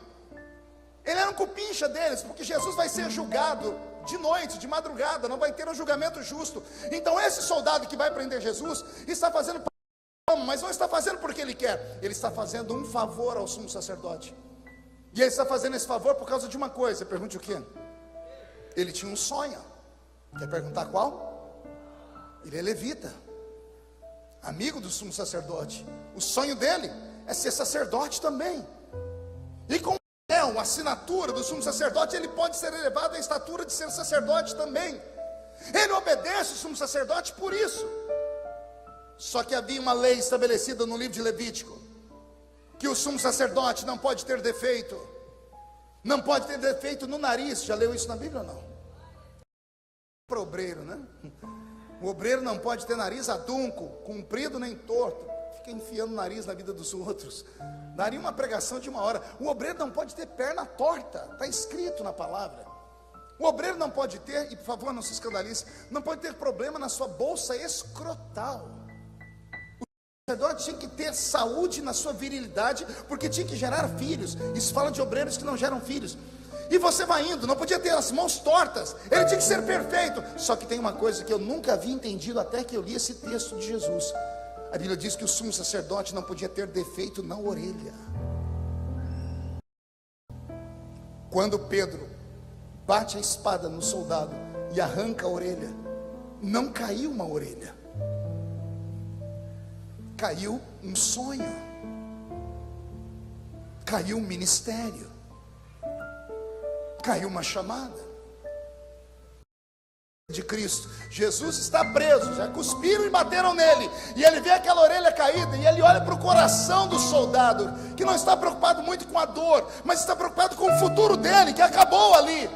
Ele era um cupincha deles, porque Jesus vai ser julgado de noite, de madrugada, não vai ter um julgamento justo. Então esse soldado que vai prender Jesus está fazendo, mas não está fazendo porque ele quer. Ele está fazendo um favor ao sumo sacerdote. E ele está fazendo esse favor por causa de uma coisa. Pergunte o quê? Ele tinha um sonho. Quer perguntar qual? Ele é levita, amigo do sumo sacerdote. O sonho dele é ser sacerdote também. E com a assinatura do sumo sacerdote, ele pode ser elevado à estatura de ser sacerdote também. Ele obedece o sumo sacerdote por isso. Só que havia uma lei estabelecida no livro de Levítico, que o sumo sacerdote não pode ter defeito. Não pode ter defeito no nariz. Já leu isso na Bíblia ou não? Para o obreiro, né? O obreiro não pode ter nariz adunco, comprido nem torto. Fica enfiando o nariz na vida dos outros. Daria uma pregação de 1 hora. O obreiro não pode ter perna torta. Está escrito na palavra. O obreiro não pode ter, e por favor não se escandalize, não pode ter problema na sua bolsa escrotal. sacerdote tinha que ter saúde na sua virilidade, porque tinha que gerar filhos. Isso fala de obreiros que não geram filhos. E você vai indo, não podia ter as mãos tortas, ele tinha que ser perfeito. Só que tem uma coisa que eu nunca havia entendido até que eu li esse texto de Jesus. A Bíblia diz que o sumo sacerdote não podia ter defeito na orelha. Quando Pedro bate a espada no soldado e arranca a orelha, não caiu uma orelha, caiu um sonho, caiu um ministério, caiu uma chamada de Cristo. Jesus está preso, já cuspiram e bateram nele, e ele vê aquela orelha caída, e ele olha para o coração do soldado, que não está preocupado muito com a dor, mas está preocupado com o futuro dele, que acabou ali.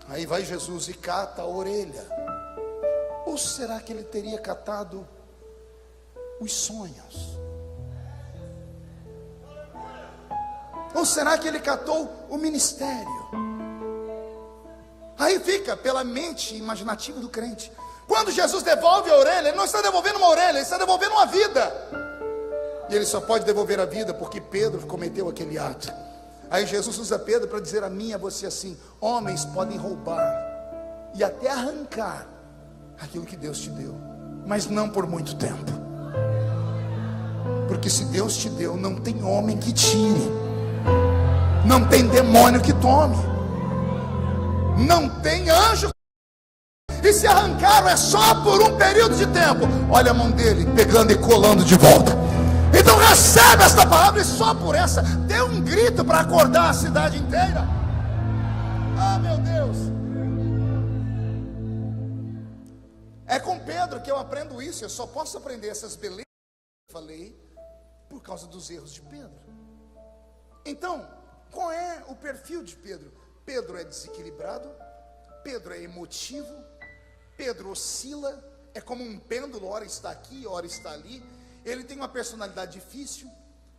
Aí vai Jesus e cata a orelha. Ou será que ele teria catado os sonhos? Ou será que ele catou o ministério? Aí fica pela mente imaginativa do crente. Quando Jesus devolve a orelha, ele não está devolvendo uma orelha, ele está devolvendo uma vida. E ele só pode devolver a vida porque Pedro cometeu aquele ato. Aí Jesus usa Pedro para dizer a mim e a você assim: homens podem roubar e até arrancar aquilo que Deus te deu, mas não por muito tempo. Porque se Deus te deu, não tem homem que tire, não tem demônio que tome, não tem anjo. E se arrancaram é só por um período de tempo. Olha a mão dele pegando e colando de volta. Então recebe esta palavra, e só por essa dê um grito para acordar a cidade inteira. Ah, meu Deus. É com Pedro que eu aprendo isso. Eu só posso aprender essas belezas que eu falei por causa dos erros de Pedro. Então, qual é o perfil de Pedro? Pedro é desequilibrado, Pedro é emotivo, Pedro oscila, é como um pêndulo, ora está aqui, ora está ali. Ele tem uma personalidade difícil.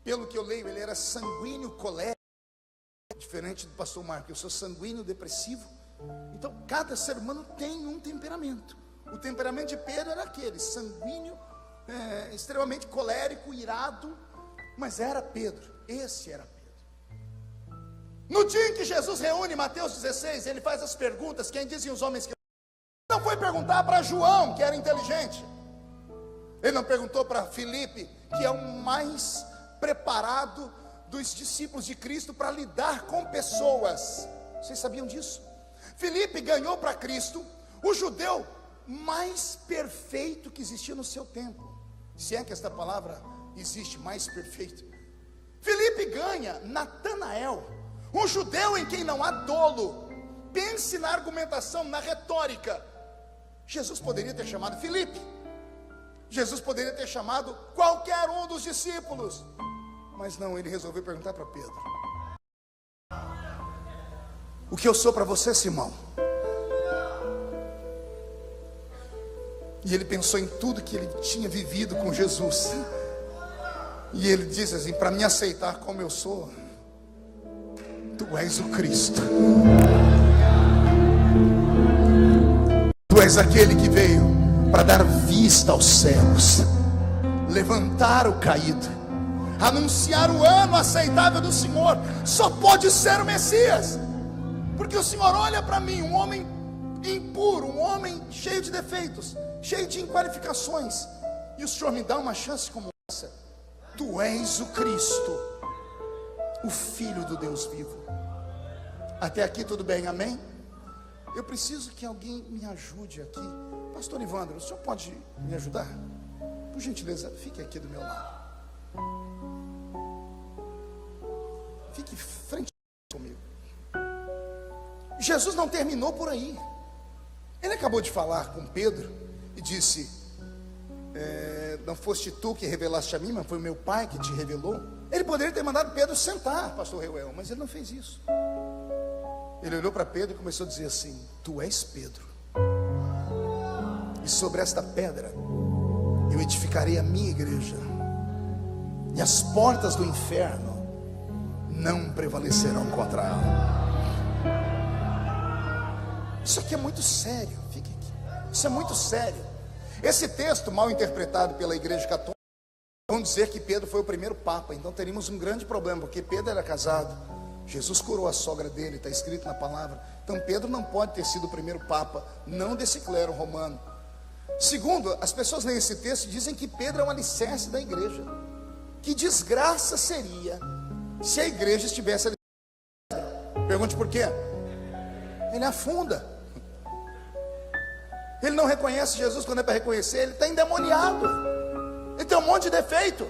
Pelo que eu leio, ele era sanguíneo, colérico, diferente do pastor Marco. Eu sou sanguíneo, depressivo. Então cada ser humano tem um temperamento. O temperamento de Pedro era aquele, sanguíneo, extremamente colérico, irado. Mas era Pedro, esse era Pedro. No dia em que Jesus reúne Mateus 16, ele faz as perguntas. Quem dizem os homens que... Não foi perguntar para João, que era inteligente. Ele não perguntou para Filipe, que é o mais preparado dos discípulos de Cristo para lidar com pessoas. Vocês sabiam disso? Filipe ganhou para Cristo o judeu mais perfeito que existia no seu tempo. Se é que esta palavra existe, mais perfeito. Filipe ganha Natanael, um judeu em quem não há dolo. Pense na argumentação, na retórica. Jesus poderia ter chamado Filipe, Jesus poderia ter chamado qualquer um dos discípulos, mas não, ele resolveu perguntar para Pedro: o que eu sou para você, Simão? E ele pensou em tudo que ele tinha vivido com Jesus, e ele disse assim: para me aceitar como eu sou, tu és o Cristo, tu és aquele que veio para dar vista aos cegos, levantar o caído, anunciar o ano aceitável do Senhor. Só pode ser o Messias, porque o Senhor olha para mim, um homem impuro, um homem cheio de defeitos, cheio de inqualificações, e o Senhor me dá uma chance como essa. Tu és o Cristo, o Filho do Deus vivo. Até aqui tudo bem, amém? Eu preciso que alguém me ajude aqui. Pastor Ivandro, o senhor pode me ajudar? Por gentileza, fique aqui do meu lado. Fique frente comigo. Jesus não terminou por aí. Ele acabou de falar com Pedro e disse: não foste tu que revelaste a mim, mas foi o meu Pai que te revelou. Ele poderia ter mandado Pedro sentar, pastor Reuel, mas ele não fez isso. Ele olhou para Pedro e começou a dizer assim: tu és Pedro, e sobre esta pedra eu edificarei a minha igreja, e as portas do inferno não prevalecerão contra ela. Isso aqui é muito sério, fique aqui. Isso é muito sério. Esse texto, mal interpretado pela igreja católica, vão dizer que Pedro foi o primeiro papa. Então teríamos um grande problema, porque Pedro era casado. Jesus curou a sogra dele, está escrito na palavra. Então Pedro não pode ter sido o primeiro papa, não desse clero romano. Segundo, as pessoas leem esse texto e dizem que Pedro é um alicerce da igreja. Que desgraça seria se a igreja estivesse alicerçada. Pergunte por quê? Ele afunda. Ele não reconhece Jesus quando é para reconhecer. Ele está endemoniado. Ele tem um monte de defeito.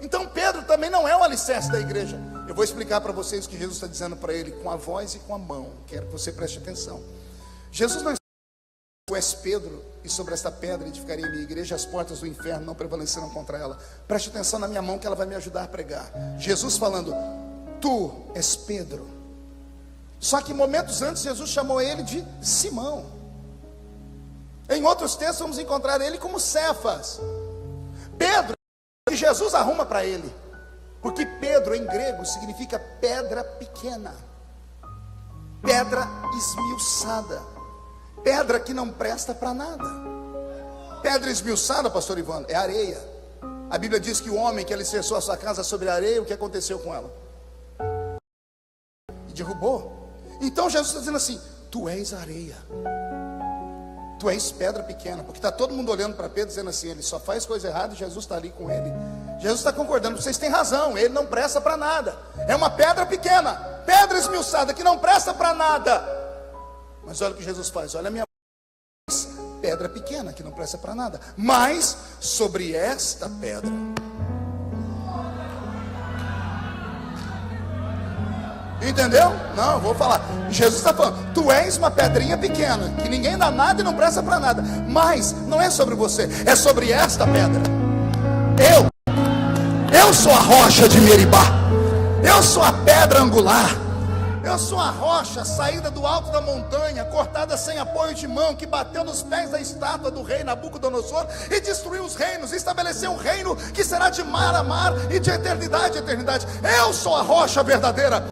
Então Pedro também não é o alicerce da igreja. Eu vou explicar para vocês o que Jesus está dizendo para ele com a voz e com a mão. Quero que você preste atenção. Jesus não está dizendo: tu és Pedro, e sobre esta pedra edificarei a minha igreja, as portas do inferno não prevalecerão contra ela. Preste atenção na minha mão, que ela vai me ajudar a pregar. Jesus falando: tu és Pedro. Só que momentos antes Jesus chamou ele de Simão. Em outros textos vamos encontrar ele como Cefas. Pedro, que Jesus arruma para ele, porque Pedro em grego significa pedra pequena, pedra esmiuçada, pedra que não presta para nada. Pedra esmiuçada, pastor Ivano, é areia. A Bíblia diz que o homem que alicerçou a sua casa sobre a areia, o que aconteceu com ela? E derrubou. Então Jesus está dizendo assim: tu és areia, tu és pedra pequena. Porque está todo mundo olhando para Pedro dizendo assim: ele só faz coisa errada e Jesus está ali com ele. Jesus está concordando: vocês têm razão, ele não presta para nada. É uma pedra pequena, pedra esmiuçada que não presta para nada. Mas olha o que Jesus faz: olha a minha pedra pequena que não presta para nada, mas sobre esta pedra. Entendeu? Não, eu vou falar. Jesus está falando: tu és uma pedrinha pequena que ninguém dá nada e não presta para nada, mas não é sobre você, é sobre esta pedra. Eu sou a rocha de Meribá, eu sou a pedra angular, eu sou a rocha saída do alto da montanha, cortada sem apoio de mão, que bateu nos pés da estátua do rei Nabucodonosor e destruiu os reinos, e estabeleceu um reino que será de mar a mar e de eternidade a eternidade. Eu sou a rocha verdadeira.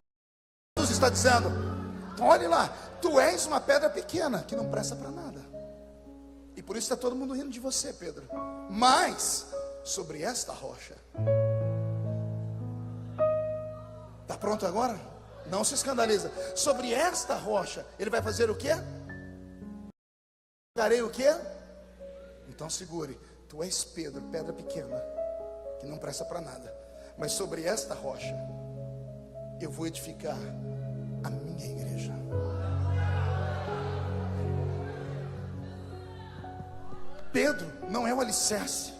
Jesus está dizendo: olhe lá, tu és uma pedra pequena que não presta para nada, e por isso está todo mundo rindo de você, Pedro. Mas sobre esta rocha. Está pronto agora? Não se escandaliza. Sobre esta rocha ele vai fazer o quê? Darei o quê? Então segure: tu és Pedro, pedra pequena que não presta para nada, mas sobre esta rocha eu vou edificar a minha igreja. Pedro não é o alicerce,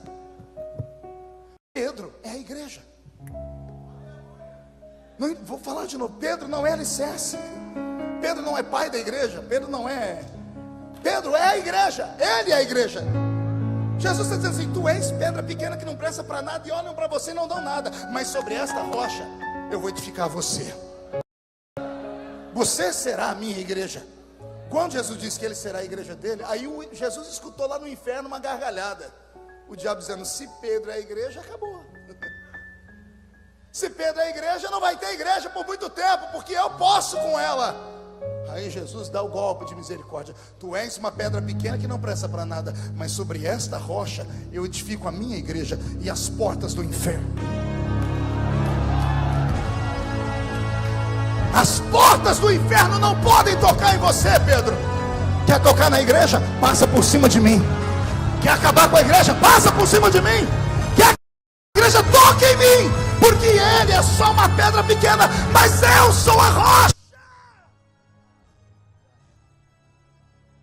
Pedro é a igreja. Não, vou falar de novo: Pedro não é alicerce, Pedro não é pai da igreja, Pedro é a igreja, ele é a igreja. Jesus está dizendo assim: tu és pedra pequena que não presta para nada, e olham para você e não dão nada, mas sobre esta rocha eu vou edificar você. Você será a minha igreja. Quando Jesus disse que ele será a igreja dele, aí Jesus escutou lá no inferno uma gargalhada. O diabo dizendo: se Pedro é a igreja, acabou. Se Pedro é a igreja, não vai ter igreja por muito tempo, porque eu posso com ela. Aí Jesus dá o golpe de misericórdia: tu és uma pedra pequena que não presta para nada, mas sobre esta rocha eu edifico a minha igreja, e as portas do inferno, as portas do inferno não podem tocar em você, Pedro. Quer tocar na igreja? Passa por cima de mim. Quer acabar com a igreja? Passa por cima de mim. Quer que a igreja toque em mim? Porque ele é só uma pedra pequena, mas eu sou a rocha.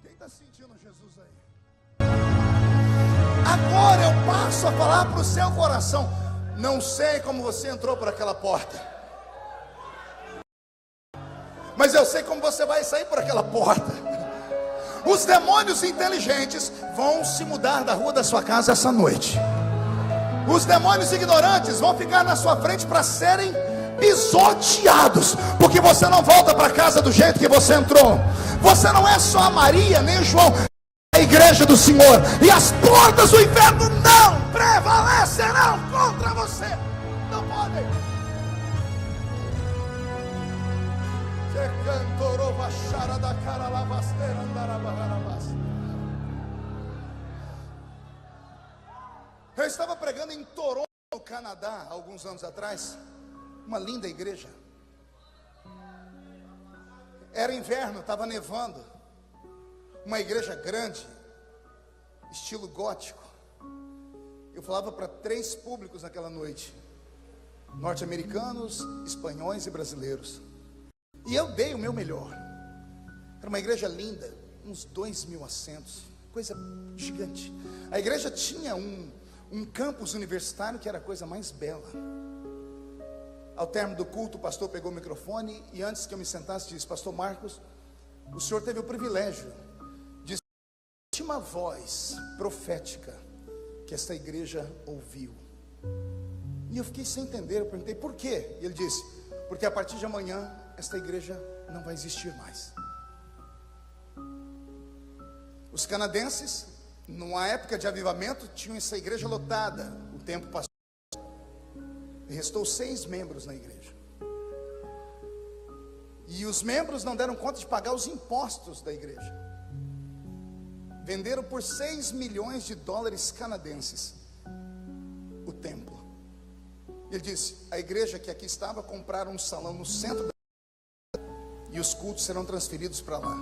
Quem está sentindo Jesus aí? Agora eu passo a falar para o seu coração. Não sei como você entrou por aquela porta, mas eu sei como você vai sair por aquela porta. Os demônios inteligentes vão se mudar da rua da sua casa essa noite. Os demônios ignorantes vão ficar na sua frente para serem pisoteados, porque você não volta para casa do jeito que você entrou. Você não é só a Maria nem João, é a igreja do Senhor, e as portas do inferno não prevalecerão contra você. Não podem. Eu estava pregando em Toronto Canadá, alguns anos atrás, uma linda igreja. Era inverno, estava nevando. Uma igreja grande, estilo gótico. Eu falava para 3 públicos naquela noite: norte-americanos, espanhóis e brasileiros. E eu dei o meu melhor. Era uma igreja linda, uns 2.000 assentos, coisa gigante. A igreja tinha um campus universitário que era a coisa mais bela. Ao término do culto, o pastor pegou o microfone e antes que eu me sentasse disse: pastor Marcos, o senhor teve o privilégio de ser a última voz profética que esta igreja ouviu. E eu fiquei sem entender. Eu perguntei por quê? E ele disse: porque a partir de amanhã esta igreja não vai existir mais. Os canadenses, numa época de avivamento, tinham essa igreja lotada. O tempo passou e restou 6 membros na igreja. E os membros não deram conta de pagar os impostos da igreja. Venderam por $6 milhões canadenses o templo. Ele disse: a igreja que aqui estava compraram um salão no centro da... e os cultos serão transferidos para lá.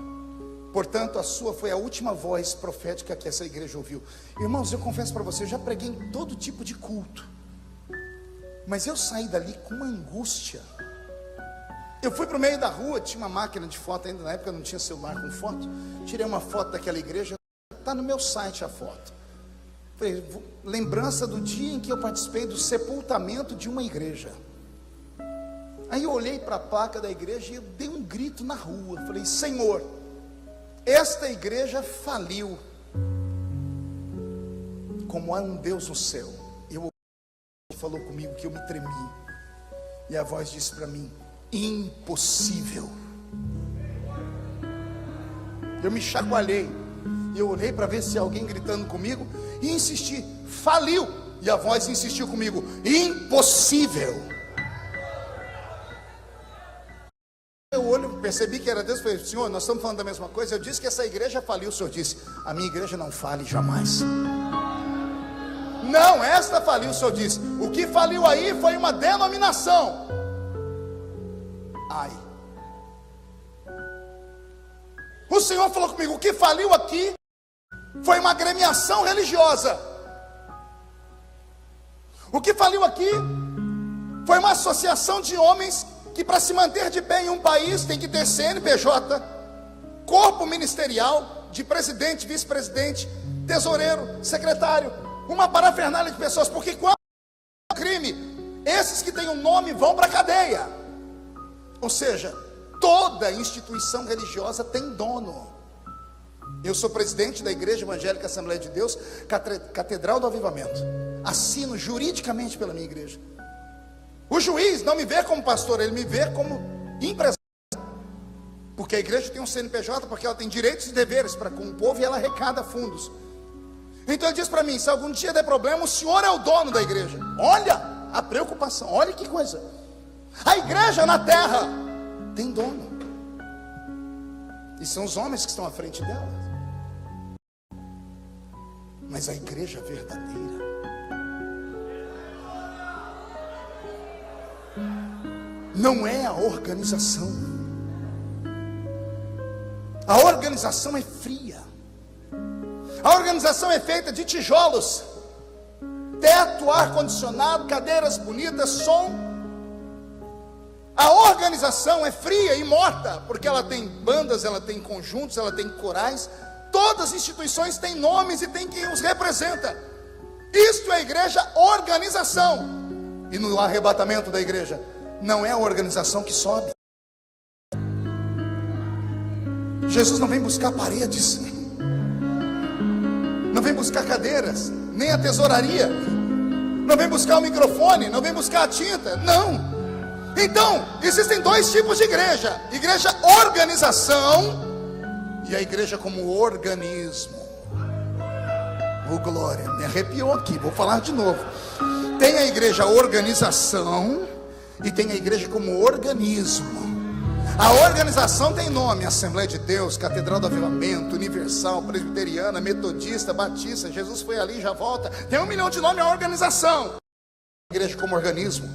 Portanto, a sua foi a última voz profética que essa igreja ouviu. Irmãos, eu confesso para você, eu já preguei em todo tipo de culto, mas eu saí dali com uma angústia. Eu fui para o meio da rua, tinha uma máquina de foto, ainda na época não tinha celular com foto. Tirei uma foto daquela igreja, está no meu site a foto. Falei, lembrança do dia em que eu participei do sepultamento de uma igreja. Aí eu olhei para a placa da igreja e eu dei um grito na rua. Falei: Senhor, esta igreja faliu. Como há um Deus no céu. Ele falou comigo que eu me tremi. E a voz disse para mim: impossível. Eu me chacoalhei. E eu olhei para ver se alguém gritando comigo. E insisti: faliu. E a voz insistiu comigo: impossível. Eu olho, percebi que era Deus. Falei: Senhor, nós estamos falando da mesma coisa. Eu disse que essa igreja faliu. O Senhor disse: a minha igreja não fale jamais. Não, esta faliu. O Senhor disse: o que faliu aí foi uma denominação. Ai. O Senhor falou comigo: o que faliu aqui foi uma agremiação religiosa. O que faliu aqui foi uma associação de homens que, para se manter de pé em um país, tem que ter CNPJ, corpo ministerial de presidente, vice-presidente, tesoureiro, secretário, uma parafernália de pessoas. Porque quando é um crime, esses que têm um nome vão para a cadeia. Ou seja, toda instituição religiosa tem dono. Eu sou presidente da Igreja Evangélica Assembleia de Deus, Catedral do Avivamento. Assino juridicamente pela minha igreja. O juiz não me vê como pastor, ele me vê como empresário. Porque a igreja tem um CNPJ, porque ela tem direitos e deveres para com o povo e ela arrecada fundos. Então ele diz para mim: se algum dia der problema, o senhor é o dono da igreja. Olha a preocupação, olha que coisa. A igreja na terra tem dono. E são os homens que estão à frente dela. Mas a igreja verdadeira não é a organização. A organização é fria. A organização é feita de tijolos, teto, ar-condicionado, cadeiras bonitas, som. A organização é fria e morta, porque ela tem bandas, ela tem conjuntos, ela tem corais. Todas as instituições têm nomes e tem quem os representa. Isto é a igreja organização. E no arrebatamento da igreja, não é a organização que sobe. Jesus não vem buscar paredes, não vem buscar cadeiras, nem a tesouraria, não vem buscar o microfone, não vem buscar a tinta, não. Então, existem 2 tipos de igreja: igreja organização e a igreja como organismo. Oh glória, me arrepiou aqui, vou falar de novo. Tem a igreja organização e tem a igreja como organismo. A organização tem nome: Assembleia de Deus, Catedral do Avivamento, Universal, Presbiteriana, Metodista, Batista. Jesus foi ali e já volta. Tem 1 milhão de nomes a organização. igreja como organismo.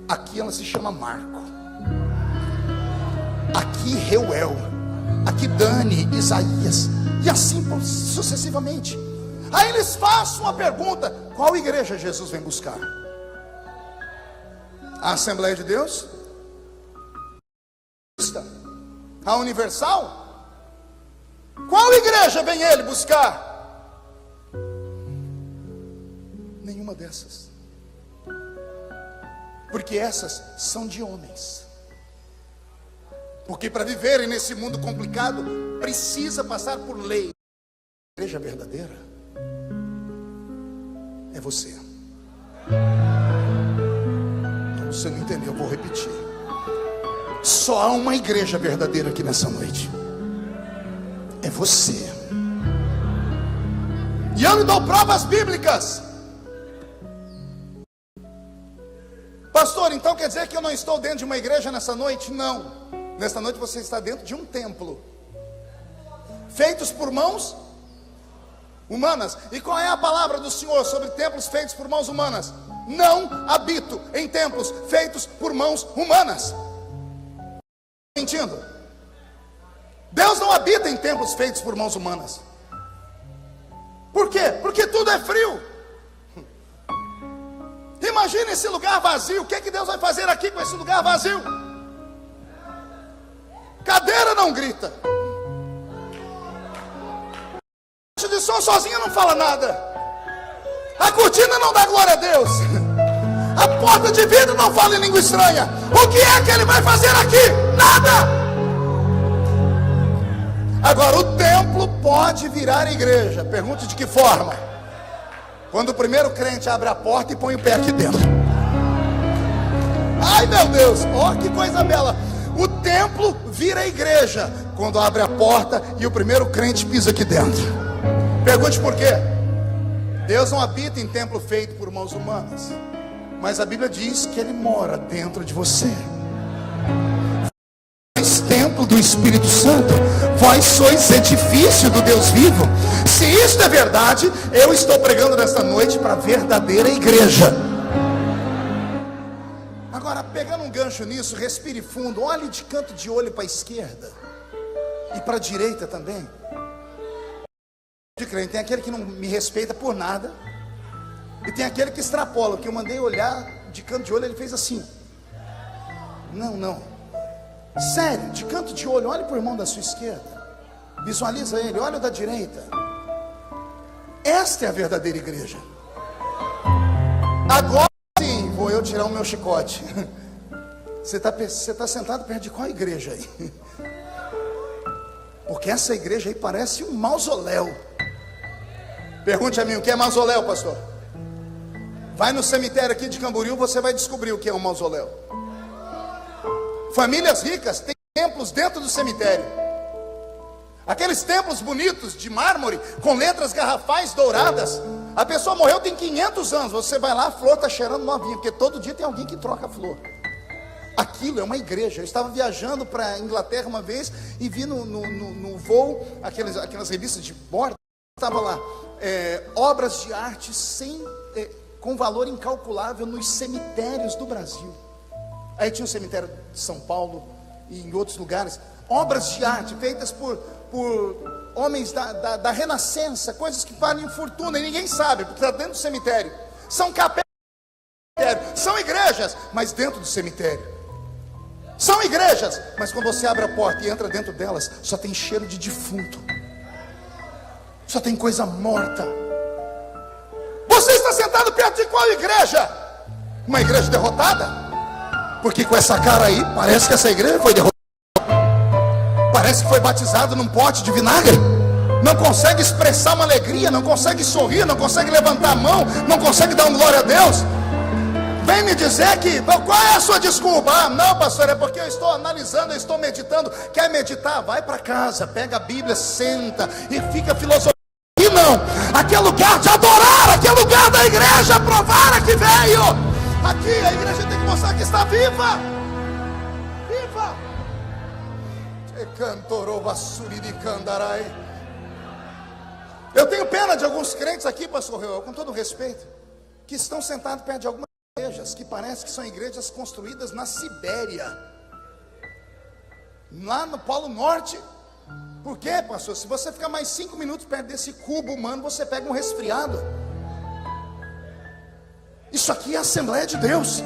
Aqui ela se chama Marco, aqui Reuel, aqui Dani, Isaías, e assim sucessivamente. Aí eles fazem uma pergunta: qual igreja Jesus vem buscar? A Assembleia de Deus? A Universal? Qual igreja vem ele buscar? Nenhuma dessas, porque essas são de homens. Porque para viverem nesse mundo complicado, precisa passar por lei. A igreja verdadeira é você. Você não entendeu, eu vou repetir. Só há uma igreja verdadeira aqui nessa noite. É você. E eu lhe dou provas bíblicas. Pastor, então quer dizer que eu não estou dentro de uma igreja nessa noite? Não. Nesta noite você está dentro de um templo, feitos por mãos humanas. E qual é a palavra do Senhor sobre templos feitos por mãos humanas? Não habito em templos feitos por mãos humanas. Mentindo? Deus não habita em templos feitos por mãos humanas. Por quê? Porque tudo é frio. Imagine esse lugar vazio. O que é que Deus vai fazer aqui com esse lugar vazio? Cadeira não grita, a caixa de som sozinha não fala nada, a cortina não dá glória a Deus, a porta de vidro não fala em língua estranha. O que é que ele vai fazer aqui? Nada. Agora, o templo pode virar igreja. Pergunte de que forma? Quando o primeiro crente abre a porta e põe o pé aqui dentro. Ai meu Deus, ó que coisa bela. O templo vira igreja quando abre a porta e o primeiro crente pisa aqui dentro. Pergunte por quê? Deus não habita em templo feito por mãos humanas, mas a Bíblia diz que Ele mora dentro de você. Vós templo do Espírito Santo, vós sois edifício do Deus vivo. Se isto é verdade, eu estou pregando nesta noite para a verdadeira igreja. Agora, pegando um gancho nisso, respire fundo, olhe de canto de olho para a esquerda e para a direita também. De crente, tem aquele que não me respeita por nada, e tem aquele que extrapola. O que eu mandei olhar de canto de olho, ele fez assim. Não, sério, de canto de olho, olhe para o irmão da sua esquerda, visualiza ele, olha o da direita. Esta é a verdadeira igreja. Agora sim, vou eu tirar o meu chicote. Você está sentado perto de qual igreja aí? Porque essa igreja aí parece um mausoléu. Pergunte a mim, o que é mausoléu, pastor? Vai no cemitério aqui de Camboriú, você vai descobrir o que é um mausoléu. Famílias ricas têm templos dentro do cemitério. Aqueles templos bonitos de mármore, com letras garrafais douradas. A pessoa morreu tem 500 anos, você vai lá, a flor está cheirando novinha, porque todo dia tem alguém que troca a flor. Aquilo é uma igreja. Eu estava viajando para a Inglaterra uma vez e vi no voo aquelas revistas de bordo. Estava lá, obras de arte com valor incalculável nos cemitérios do Brasil. Aí tinha o cemitério de São Paulo e em outros lugares. Obras de arte feitas por homens da Renascença, coisas que valem fortuna e ninguém sabe, porque está dentro do cemitério. São capelas do cemitério, são igrejas, mas dentro do cemitério. São igrejas, mas quando você abre a porta e entra dentro delas, só tem cheiro de defunto, só tem coisa morta. Você está sentado perto de qual igreja? Uma igreja derrotada? Porque com essa cara aí, parece que essa igreja foi derrotada. Parece que foi batizado num pote de vinagre. Não consegue expressar uma alegria, não consegue sorrir, não consegue levantar a mão, não consegue dar uma glória a Deus. Vem me dizer que, qual é a sua desculpa? Ah, não, pastor, é porque eu estou analisando, eu estou meditando. Quer meditar? Vai para casa, pega a Bíblia, senta e fica filosofando. E não, aqui é lugar de adorar, aqui é lugar da igreja provar a que veio. Aqui a igreja tem que mostrar que está viva. Viva. Eu tenho pena de alguns crentes aqui, pastor Reuel, com todo respeito, que estão sentados perto de alguma igrejas que parece que são igrejas construídas na Sibéria, lá no Polo Norte. Por quê, pastor? Se você ficar mais 5 minutos perto desse cubo humano, você pega um resfriado. Isso aqui é a Assembleia de Deus.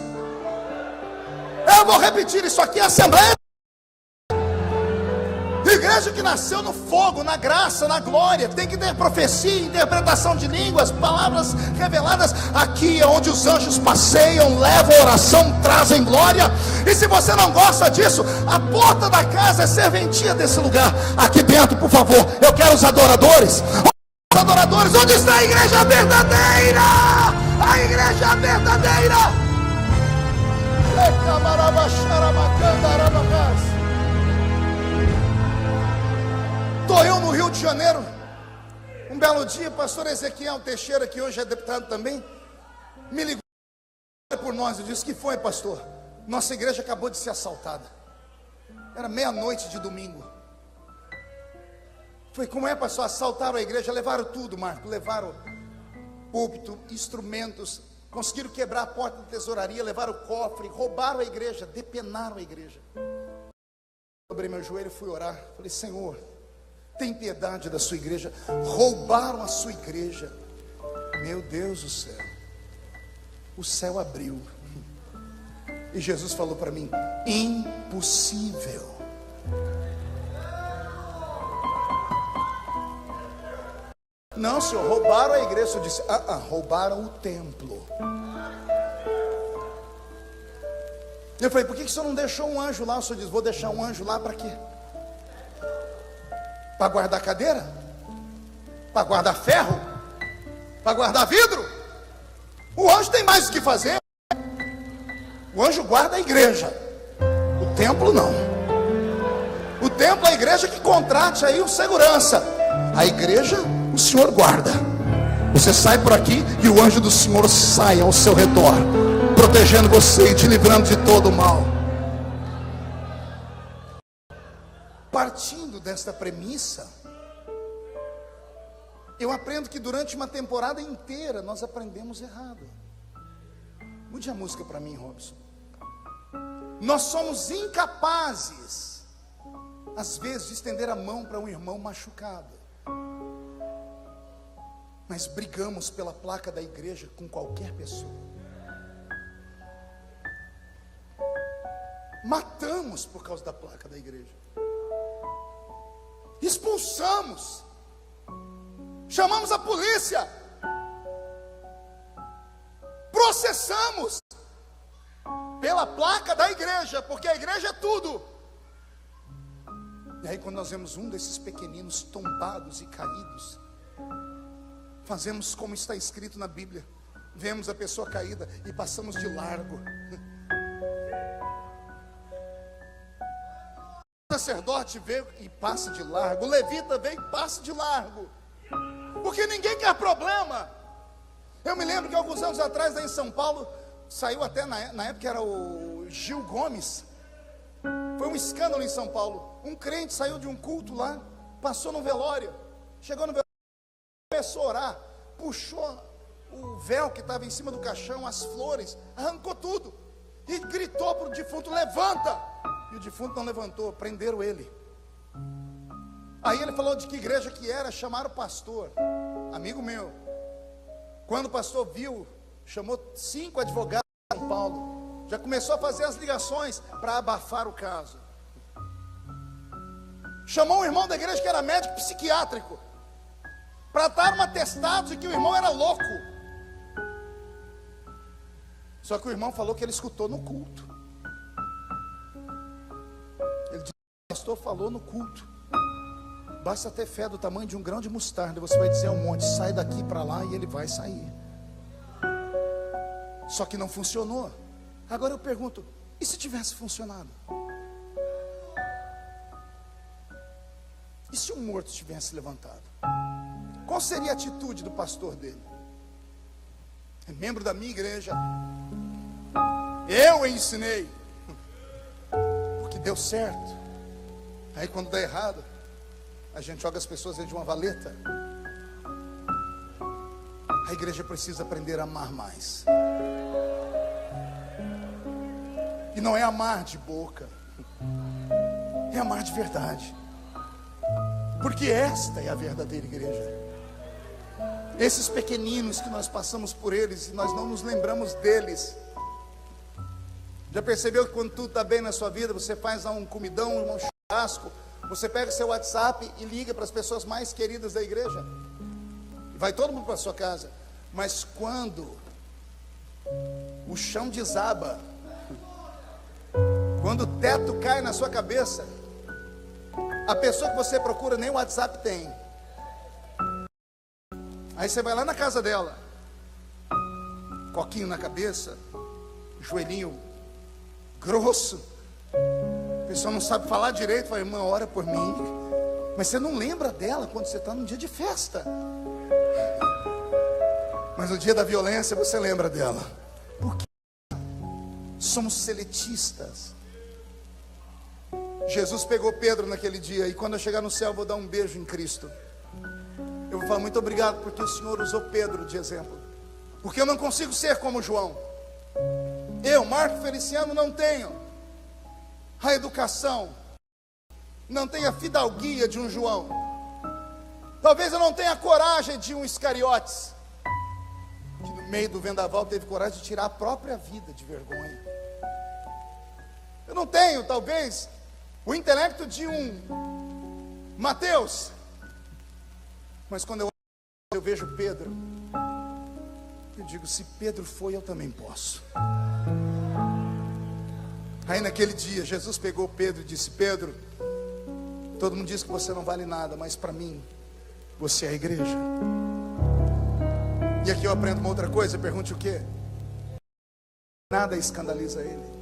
Eu vou repetir, isso aqui é a Assembleia. Igreja que nasceu no fogo, na graça, na glória. Tem que ter profecia, interpretação de línguas, palavras reveladas. Aqui é onde os anjos passeiam, levam oração, trazem glória. E se você não gosta disso, a porta da casa é serventia desse lugar. Aqui dentro, por favor, eu quero os adoradores. Os adoradores, onde está a igreja verdadeira? A igreja verdadeira. Estou eu no Rio de Janeiro. Um belo dia, pastor Ezequiel Teixeira, que hoje é deputado também, me ligou por nós e disse: que foi, pastor? Nossa igreja acabou de ser assaltada. Era meia-noite de domingo. Falei: como é, pastor? Assaltaram a igreja, levaram tudo, Marco. Levaram púlpito, instrumentos, conseguiram quebrar a porta da tesouraria, levaram o cofre, roubaram a igreja, depenaram a igreja. Dobrei meu joelho e fui orar. Falei: Senhor, tem piedade da sua igreja. Roubaram a sua igreja. Meu Deus do céu. O céu abriu. E Jesus falou para mim: impossível. Não, senhor, roubaram a igreja. Eu disse: roubaram o templo. Eu falei: por que o senhor não deixou um anjo lá? O senhor disse: vou deixar um anjo lá para quê? Para guardar cadeira? Para guardar ferro? Para guardar vidro? O anjo tem mais o que fazer. O anjo guarda a igreja. O templo não. O templo é a igreja que contrate aí o segurança. A igreja o Senhor guarda. Você sai por aqui e o anjo do Senhor sai ao seu redor, protegendo você e te livrando de todo o mal. Partindo desta premissa, eu aprendo que durante uma temporada inteira nós aprendemos errado. Mude a música para mim, Robson. Nós somos incapazes, às vezes, de estender a mão para um irmão machucado, mas brigamos pela placa da igreja com qualquer pessoa. Matamos por causa da placa da igreja. Expulsamos. Chamamos a polícia. Processamos pela placa da igreja, porque a igreja é tudo. E aí, quando nós vemos um desses pequeninos tombados e caídos, fazemos como está escrito na Bíblia. Vemos a pessoa caída e passamos de largo. O sacerdote vê e passa de largo. O levita vê e passa de largo. Porque ninguém quer problema. Eu me lembro que alguns anos atrás, lá em São Paulo, saiu até na época era o Gil Gomes. Foi um escândalo em São Paulo. Um crente saiu de um culto lá, passou no velório. Chegou no velório, começou a orar, puxou o véu que estava em cima do caixão, as flores, arrancou tudo e gritou para o defunto: levanta! E o defunto não levantou, prenderam ele. Aí ele falou de que igreja que era, chamaram o pastor, amigo meu. Quando o pastor viu, chamou 5 advogados de São Paulo, já começou a fazer as ligações para abafar o caso. Chamou um irmão da igreja que era médico psiquiátrico, para dar um atestado de que o irmão era louco. Só que o irmão falou que ele escutou no culto. Ele disse: o pastor falou no culto. Basta ter fé do tamanho de um grão de mostarda, você vai dizer ao monte: sai daqui para lá, e ele vai sair. Só que não funcionou. Agora eu pergunto: e se tivesse funcionado? E se um morto tivesse levantado? Qual seria a atitude do pastor dele? É membro da minha igreja, eu ensinei, porque deu certo. Aí quando dá errado, a gente joga as pessoas dentro de uma valeta. A igreja precisa aprender a amar mais. E não é amar de boca, é amar de verdade. Porque esta é a verdadeira igreja. Esses pequeninos que nós passamos por eles e nós não nos lembramos deles. Já percebeu que quando tudo está bem na sua vida, você faz um comidão, um churrasco, você pega seu WhatsApp e liga para as pessoas mais queridas da igreja, e vai todo mundo para a sua casa. Mas quando o chão desaba, quando o teto cai na sua cabeça, a pessoa que você procura nem o WhatsApp tem. Aí você vai lá na casa dela, coquinho na cabeça, joelhinho grosso, a pessoa não sabe falar direito, fala: irmã, ora por mim. Mas você não lembra dela quando você está num dia de festa. Mas no dia da violência você lembra dela. Porque somos seletistas. Jesus pegou Pedro naquele dia, e quando eu chegar no céu eu vou dar um beijo em Cristo. Eu vou falar: muito obrigado porque o Senhor usou Pedro de exemplo. Porque eu não consigo ser como João. Eu, Marco Feliciano, não tenho a educação, não tenho a fidalguia de um João. Talvez eu não tenha a coragem de um Iscariotes, que no meio do vendaval teve coragem de tirar a própria vida de vergonha. Eu não tenho, talvez, o intelecto de um Mateus. Mas quando eu vejo Pedro, eu digo: se Pedro foi, eu também posso. Aí naquele dia, Jesus pegou Pedro e disse: Pedro, todo mundo diz que você não vale nada, mas para mim, você é a igreja. E aqui eu aprendo uma outra coisa, pergunte o quê? Nada escandaliza ele.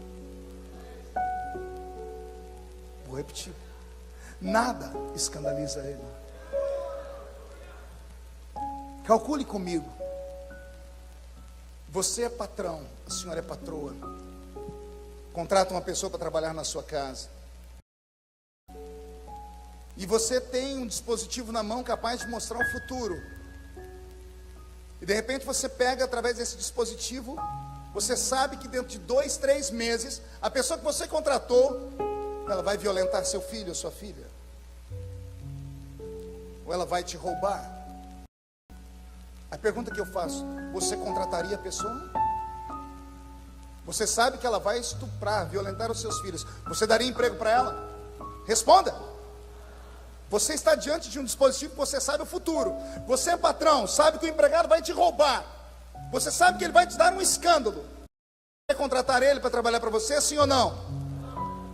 Vou repetir: nada escandaliza ele. Calcule comigo. Você é patrão, a senhora é patroa. Contrata uma pessoa para trabalhar na sua casa. E você tem um dispositivo na mão capaz de mostrar o futuro. E de repente você pega através desse dispositivo, você sabe que dentro de 2, 3 meses, a pessoa que você contratou, ela vai violentar seu filho ou sua filha. Ou ela vai te roubar. A pergunta que eu faço: você contrataria a pessoa? Você sabe que ela vai estuprar, violentar os seus filhos. Você daria emprego para ela? Responda. Você está diante de um dispositivo que você sabe o futuro. Você é patrão, sabe que o empregado vai te roubar. Você sabe que ele vai te dar um escândalo. Você quer contratar ele para trabalhar para você, sim ou não?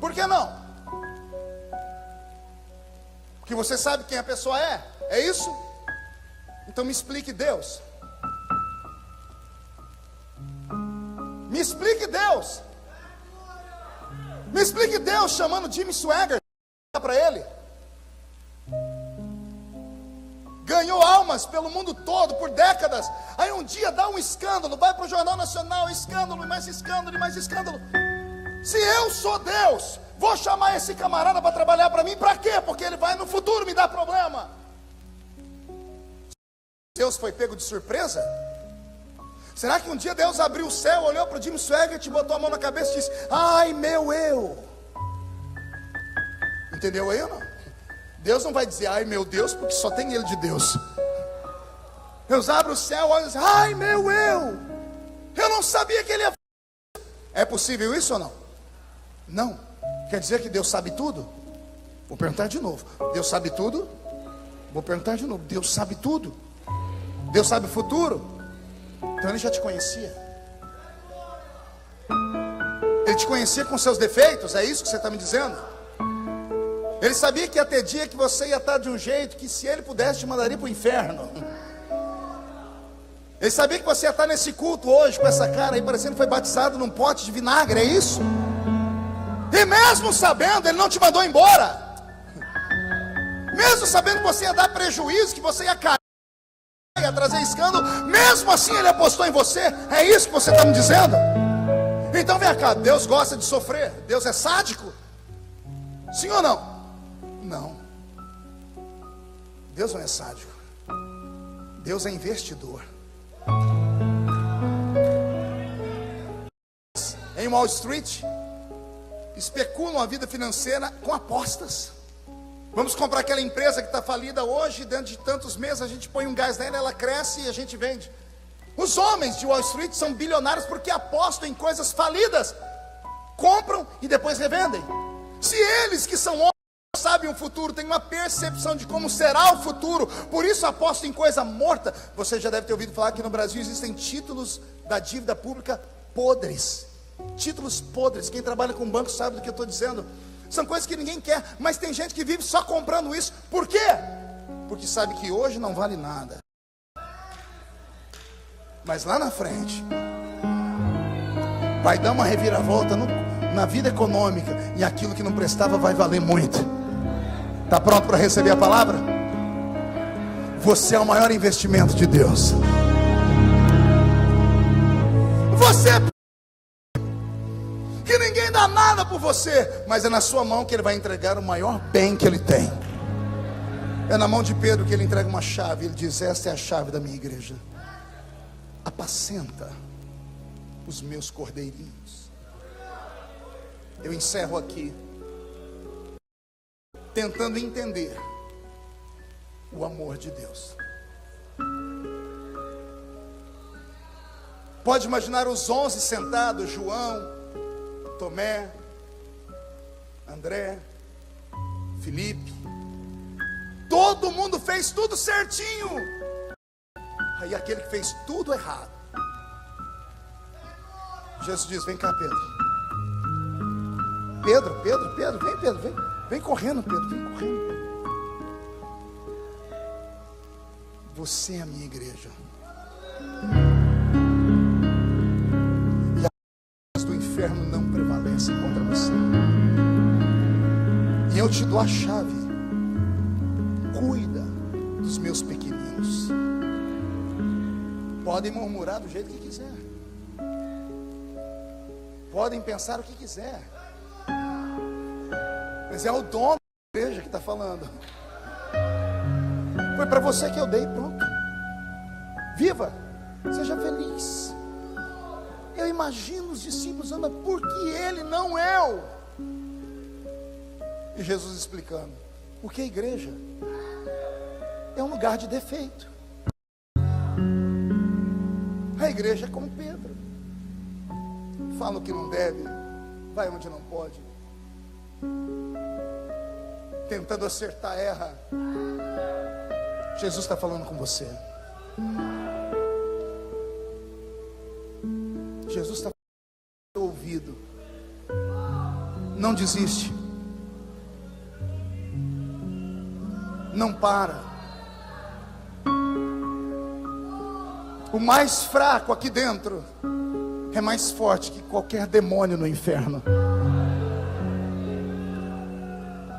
Por que não? Porque você sabe quem a pessoa é. É isso? Então me explique Deus. Me explique Deus. Me explique Deus chamando Jimmy Swaggart para ele. Ganhou almas pelo mundo todo por décadas. Aí um dia dá um escândalo, vai para o Jornal Nacional, escândalo, e mais escândalo, e mais escândalo. Se eu sou Deus, vou chamar esse camarada para trabalhar para mim, para quê? Porque ele vai no futuro me dar problema. Deus foi pego de surpresa? Será que um dia Deus abriu o céu, olhou para o Jimmy Swaggart, botou a mão na cabeça e disse: ai meu eu? Entendeu aí ou não? Deus não vai dizer: ai meu Deus, porque só tem ele de Deus. Deus abre o céu, olha e diz: ai meu eu não sabia que ele ia. É possível isso ou não? Não. Quer dizer que Deus sabe tudo? Vou perguntar de novo. Deus sabe tudo? Vou perguntar de novo. Deus sabe tudo? Deus sabe o futuro? Então ele já te conhecia. Ele te conhecia com seus defeitos, é isso que você está me dizendo? Ele sabia que ia ter dia que você ia estar de um jeito que, se ele pudesse, te mandaria para o inferno. Ele sabia que você ia estar nesse culto hoje com essa cara aí, parecendo que foi batizado num pote de vinagre, é isso? E mesmo sabendo, ele não te mandou embora. Mesmo sabendo que você ia dar prejuízo, que você ia cair, ia trazer escândalo, mesmo assim ele apostou em você. É isso que você está me dizendo? Então vem cá, Deus gosta de sofrer? Deus é sádico? Sim ou não? Não. Deus não é sádico. Deus é investidor. Em Wall Street, especulam a vida financeira com apostas. Vamos comprar aquela empresa que está falida hoje, dentro de tantos meses a gente põe um gás nela, ela cresce e a gente vende. Os homens de Wall Street são bilionários porque apostam em coisas falidas, compram e depois revendem. Se eles que são homens sabem o futuro, têm uma percepção de como será o futuro, por isso apostam em coisa morta. Você já deve ter ouvido falar que no Brasil existem títulos da dívida pública podres. Títulos podres. Quem trabalha com banco sabe do que eu estou dizendo. São coisas que ninguém quer, mas tem gente que vive só comprando isso. Por quê? Porque sabe que hoje não vale nada, mas lá na frente vai dar uma reviravolta na vida econômica, e aquilo que não prestava vai valer muito. Está pronto para receber a palavra? Você é o maior investimento de Deus. Você que ninguém dá nada por você, mas é na sua mão que Ele vai entregar o maior bem que Ele tem. É na mão de Pedro que Ele entrega uma chave. Ele diz: esta é a chave da minha igreja. Apacenta os meus cordeirinhos. Eu encerro aqui tentando entender o amor de Deus. Pode imaginar os 11 sentados: João, Tomé, André, Filipe. Todo mundo fez tudo certinho. Aí aquele que fez tudo errado, Jesus diz: vem cá, Pedro. Pedro, vem, Pedro, vem. Vem correndo, Pedro, vem correndo. Você é a minha igreja. E as portas do inferno não prevalecem contra você. E eu te dou a chave. Cuida dos meus pequeninos. Podem murmurar do jeito que quiser. Podem pensar o que quiser. Mas é o dono da igreja que está falando. Foi para você que eu dei, pronto. Viva, seja feliz. Eu imagino os discípulos andando: por que ele, não eu? E Jesus explicando: porque a igreja é um lugar de defeito. A igreja é como Pedro. Fala o que não deve, vai onde não pode. Tentando acertar, erra. Jesus está falando com você. Jesus está falando no seu ouvido. Não desiste. Não para. O mais fraco aqui dentro é mais forte que qualquer demônio no inferno.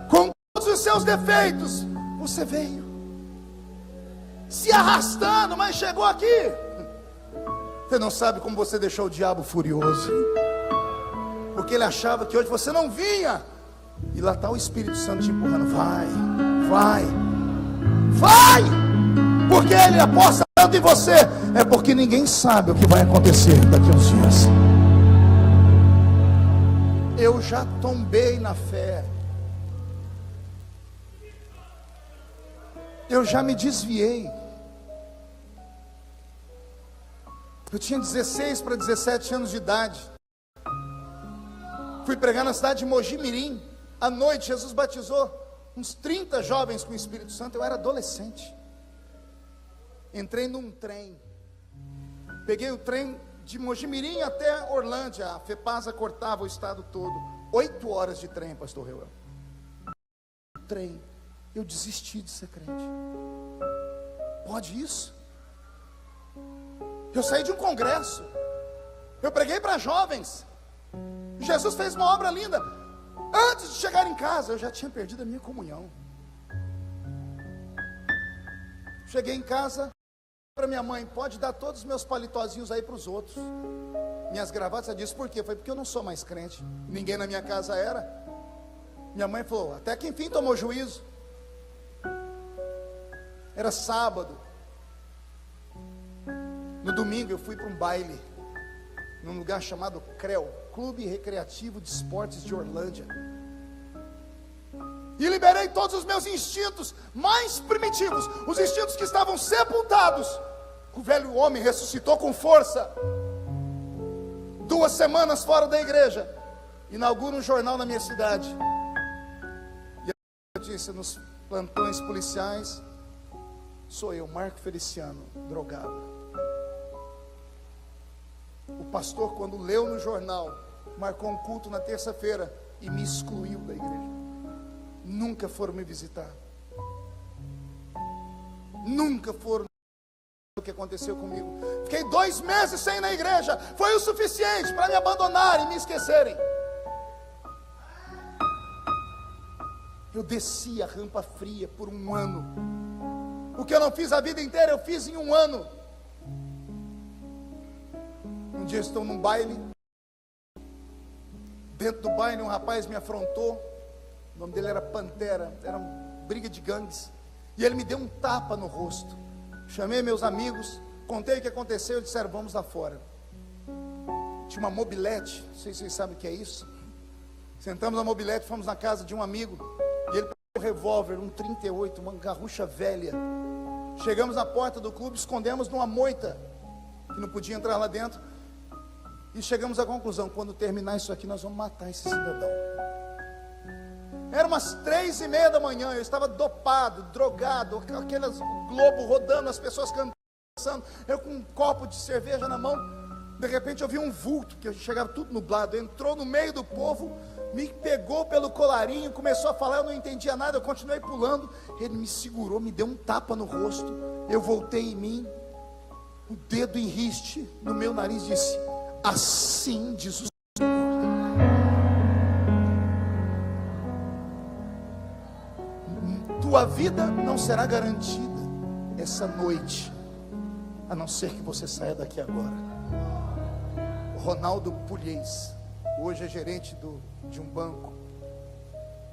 Com todos os seus defeitos, você veio se arrastando, mas chegou aqui. Você não sabe como você deixou o diabo furioso, porque ele achava que hoje você não vinha. E lá está o Espírito Santo te empurrando: vai, vai, vai. Porque ele aposta tanto em você. É porque ninguém sabe o que vai acontecer daqui a uns dias. Eu já tombei na fé. Eu já me desviei. Eu tinha 16 para 17 anos de idade. Fui pregar na cidade de Mogi Mirim. À noite, Jesus batizou uns 30 jovens com o Espírito Santo. Eu era adolescente. Entrei num trem. Peguei o trem de Mogi Mirim até Orlândia. A FEPASA cortava o estado todo. 8 horas de trem, pastor Reuel. Trem. Eu desisti de ser crente. Pode isso? Eu saí de um congresso. Eu preguei para jovens. Jesus fez uma obra linda. Antes de chegar em casa, eu já tinha perdido a minha comunhão. Cheguei em casa, para minha mãe: pode dar todos os meus palitozinhos aí para os outros. Minhas gravatas. Ela disse: por quê? Foi porque eu não sou mais crente. Ninguém na minha casa era. Minha mãe falou: até que enfim tomou juízo. Era sábado. No domingo eu fui para um baile num lugar chamado Creu, Clube Recreativo de Esportes de Orlândia. E liberei todos os meus instintos mais primitivos, os instintos que estavam sepultados. O velho homem ressuscitou com força. 2 semanas fora da igreja, inaugura um jornal na minha cidade. E a notícia nos plantões policiais: sou eu, Marco Feliciano, drogado. O pastor, quando leu no jornal, marcou um culto na terça-feira e me excluiu da igreja. Nunca foram me visitar. Nunca foram o que aconteceu comigo. Fiquei 2 meses sem ir na igreja. Foi o suficiente para me abandonarem e me esquecerem. Eu desci a rampa fria por 1 ano. O que eu não fiz a vida inteira, eu fiz em 1 ano. Um dia eu estou num baile. Dentro do baile um rapaz me afrontou. O nome dele era Pantera. Era uma briga de gangues. E ele me deu um tapa no rosto. Chamei meus amigos, contei o que aconteceu e disseram: vamos lá fora. Tinha uma mobilete, não sei se vocês sabem o que é isso. Sentamos na mobilete, fomos na casa de um amigo. E ele pegou um revólver, um 38, uma garrucha velha. Chegamos na porta do clube, escondemos numa moita, que não podia entrar lá dentro. E chegamos à conclusão: quando terminar isso aqui, nós vamos matar esse cidadão. Era umas 3:30 da manhã, eu estava dopado, drogado, aqueles globo rodando, as pessoas cantando, eu com um copo de cerveja na mão. De repente eu vi um vulto, que chegava tudo nublado, entrou no meio do povo, me pegou pelo colarinho, começou a falar, eu não entendia nada, eu continuei pulando. Ele me segurou, me deu um tapa no rosto, eu voltei em mim, o dedo em riste no meu nariz, disse: assim diz o Senhor. Tua vida não será garantida essa noite, a não ser que você saia daqui agora. Ronaldo Pulhês, hoje é gerente de um banco.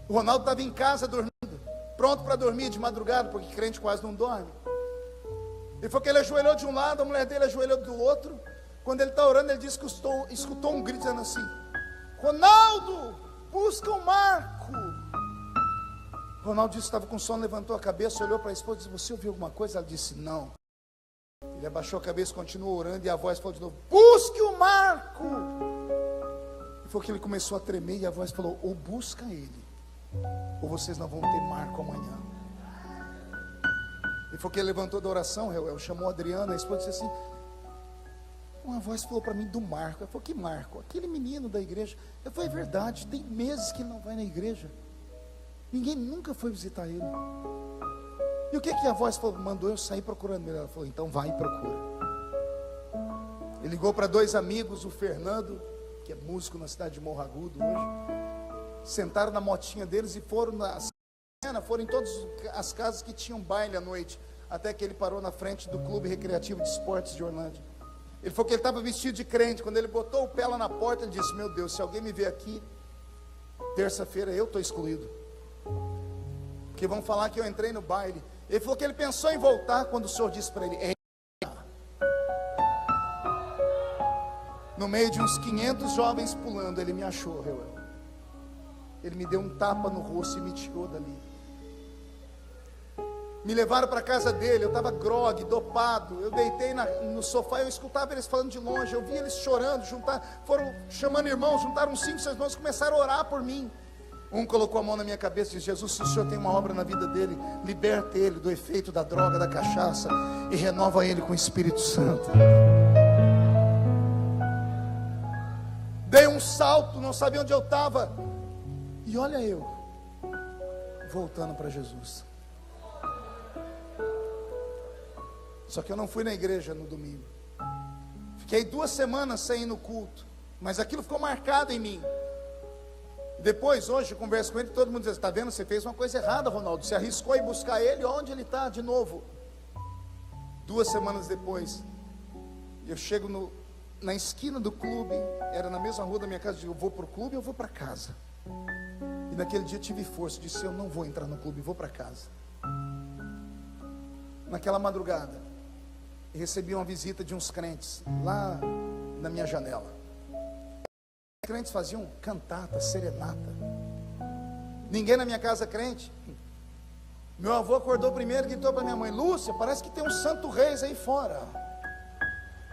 O Ronaldo estava em casa dormindo, pronto para dormir de madrugada, porque crente quase não dorme. Ele falou que ele ajoelhou de um lado, a mulher dele ajoelhou do outro. Quando ele está orando, ele disse que escutou um grito dizendo assim: Ronaldo, busca o Marco. Ronaldo disse que estava com sono, levantou a cabeça, olhou para a esposa e disse: você ouviu alguma coisa? Ela disse: não. Ele abaixou a cabeça, continuou orando, e a voz falou de novo: busque o Marco. E foi que ele começou a tremer, e a voz falou: ou busca ele, ou vocês não vão ter Marco amanhã. E foi que ele levantou da oração, Reuel, chamou a Adriana, a esposa, disse assim: uma voz falou para mim do Marco. Eu falei: que Marco? Aquele menino da igreja. Eu falei: é verdade, tem meses que ele não vai na igreja. Ninguém nunca foi visitar ele. E o que a voz falou? Mandou eu sair procurando ele. Ela falou: então vai e procura. Ele ligou para 2 amigos, o Fernando, que é músico na cidade de Morro Agudo hoje. Sentaram na motinha deles e foram em todas as casas que tinham baile à noite, até que ele parou na frente do Clube Recreativo de Esportes de Orlândia. Ele falou que ele estava vestido de crente. Quando ele botou o pé lá na porta, ele disse: meu Deus, se alguém me ver aqui terça-feira, eu estou excluído, porque vão falar que eu entrei no baile. Ele falou que ele pensou em voltar, quando o Senhor disse para ele: no meio de uns 500 jovens pulando, ele me achou, Reuel. Ele me deu um tapa no rosto e me tirou dali. Me levaram para a casa dele, eu estava grogue, dopado. Eu deitei no sofá, eu escutava eles falando de longe, eu via eles chorando, foram chamando irmãos, juntaram 5, 6 irmãos, começaram a orar por mim. Um colocou a mão na minha cabeça e disse: Jesus, se o Senhor tem uma obra na vida dele, liberta ele do efeito da droga, da cachaça, e renova ele com o Espírito Santo. Dei um salto, não sabia onde eu estava, e olha eu voltando para Jesus. Só que eu não fui na igreja no domingo. Fiquei 2 semanas sem ir no culto, mas aquilo ficou marcado em mim. Depois, hoje, eu converso com ele, todo mundo diz: está vendo, você fez uma coisa errada, Ronaldo. Você arriscou em buscar ele, onde ele está de novo. 2 semanas depois, eu chego na esquina do clube, era na mesma rua da minha casa. Eu digo: eu vou para o clube, eu vou para casa. E naquele dia tive força, disse: eu não vou entrar no clube, vou para casa. Naquela madrugada, recebi uma visita de uns crentes lá na minha janela. crentes faziam cantata, serenata. Ninguém na minha casa é crente. Meu avô acordou primeiro e gritou para minha mãe: Lúcia, parece que tem um Santo Reis aí fora.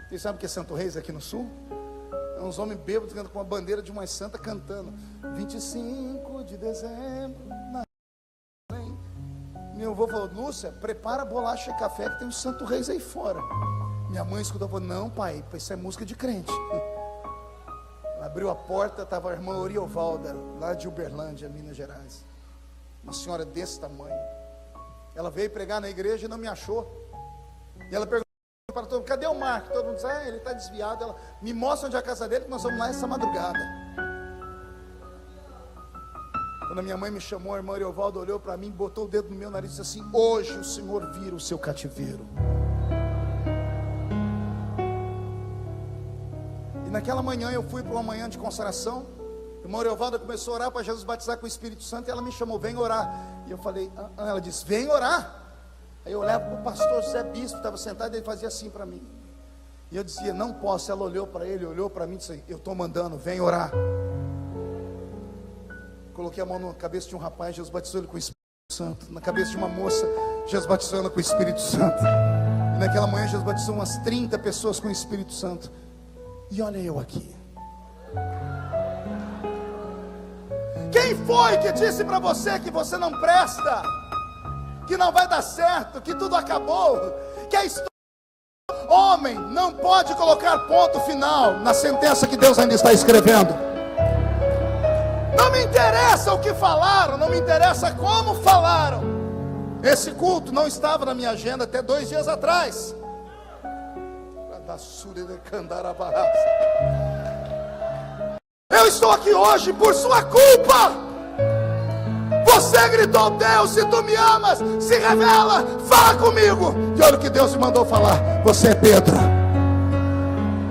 Vocês sabem o que é Santo Reis aqui no sul? É uns homens bêbados cantando com a bandeira de uma santa, cantando 25 de dezembro na... Meu avô falou: Lúcia, prepara bolacha e café que tem um Santo Reis aí fora. Minha mãe escutou e falou: não, pai, isso é música de crente. Ela abriu a porta, estava a irmã Oriovalda, lá de Uberlândia, Minas Gerais. Uma senhora desse tamanho. Ela veio pregar na igreja e não me achou. E ela perguntou para todo mundo: cadê o Marco? Todo mundo disse: ele está desviado. Ela: me mostra onde é a casa dele, que nós vamos lá essa madrugada. Quando a minha mãe me chamou, a irmã Oriovalda olhou para mim, botou o dedo no meu nariz e disse assim: hoje o Senhor vira o seu cativeiro. E naquela manhã eu fui para uma manhã de consagração. A irmã Oriovalda começou a orar para Jesus batizar com o Espírito Santo. E ela me chamou: vem orar. E eu falei: ela disse: vem orar. Aí eu levo para o pastor Zé Bispo, estava sentado, e ele fazia assim para mim. E eu dizia: não posso. Ela olhou para ele, olhou para mim e disse: eu estou mandando, vem orar. Coloquei a mão na cabeça de um rapaz, Jesus batizou ele com o Espírito Santo. Na cabeça de uma moça, Jesus batizou ela com o Espírito Santo. E naquela manhã Jesus batizou umas 30 pessoas com o Espírito Santo. E olha eu aqui. Quem foi que disse para você que você não presta, que não vai dar certo, que tudo acabou, que a história... Homem não pode colocar ponto final na sentença que Deus ainda está escrevendo. Não me interessa o que falaram, não me interessa como falaram. Esse culto não estava na minha agenda até 2 dias atrás. Eu estou aqui hoje por sua culpa. Você gritou: Deus, se tu me amas, se revela, fala comigo. E olha o que Deus me mandou falar: você é Pedro.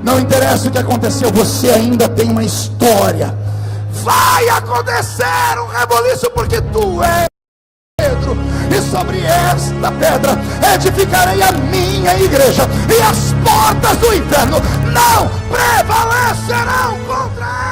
Não interessa o que aconteceu, você ainda tem uma história. Vai acontecer um reboliço, porque tu és Pedro, e sobre esta pedra edificarei a minha igreja, e as portas do inferno não prevalecerão contra ela.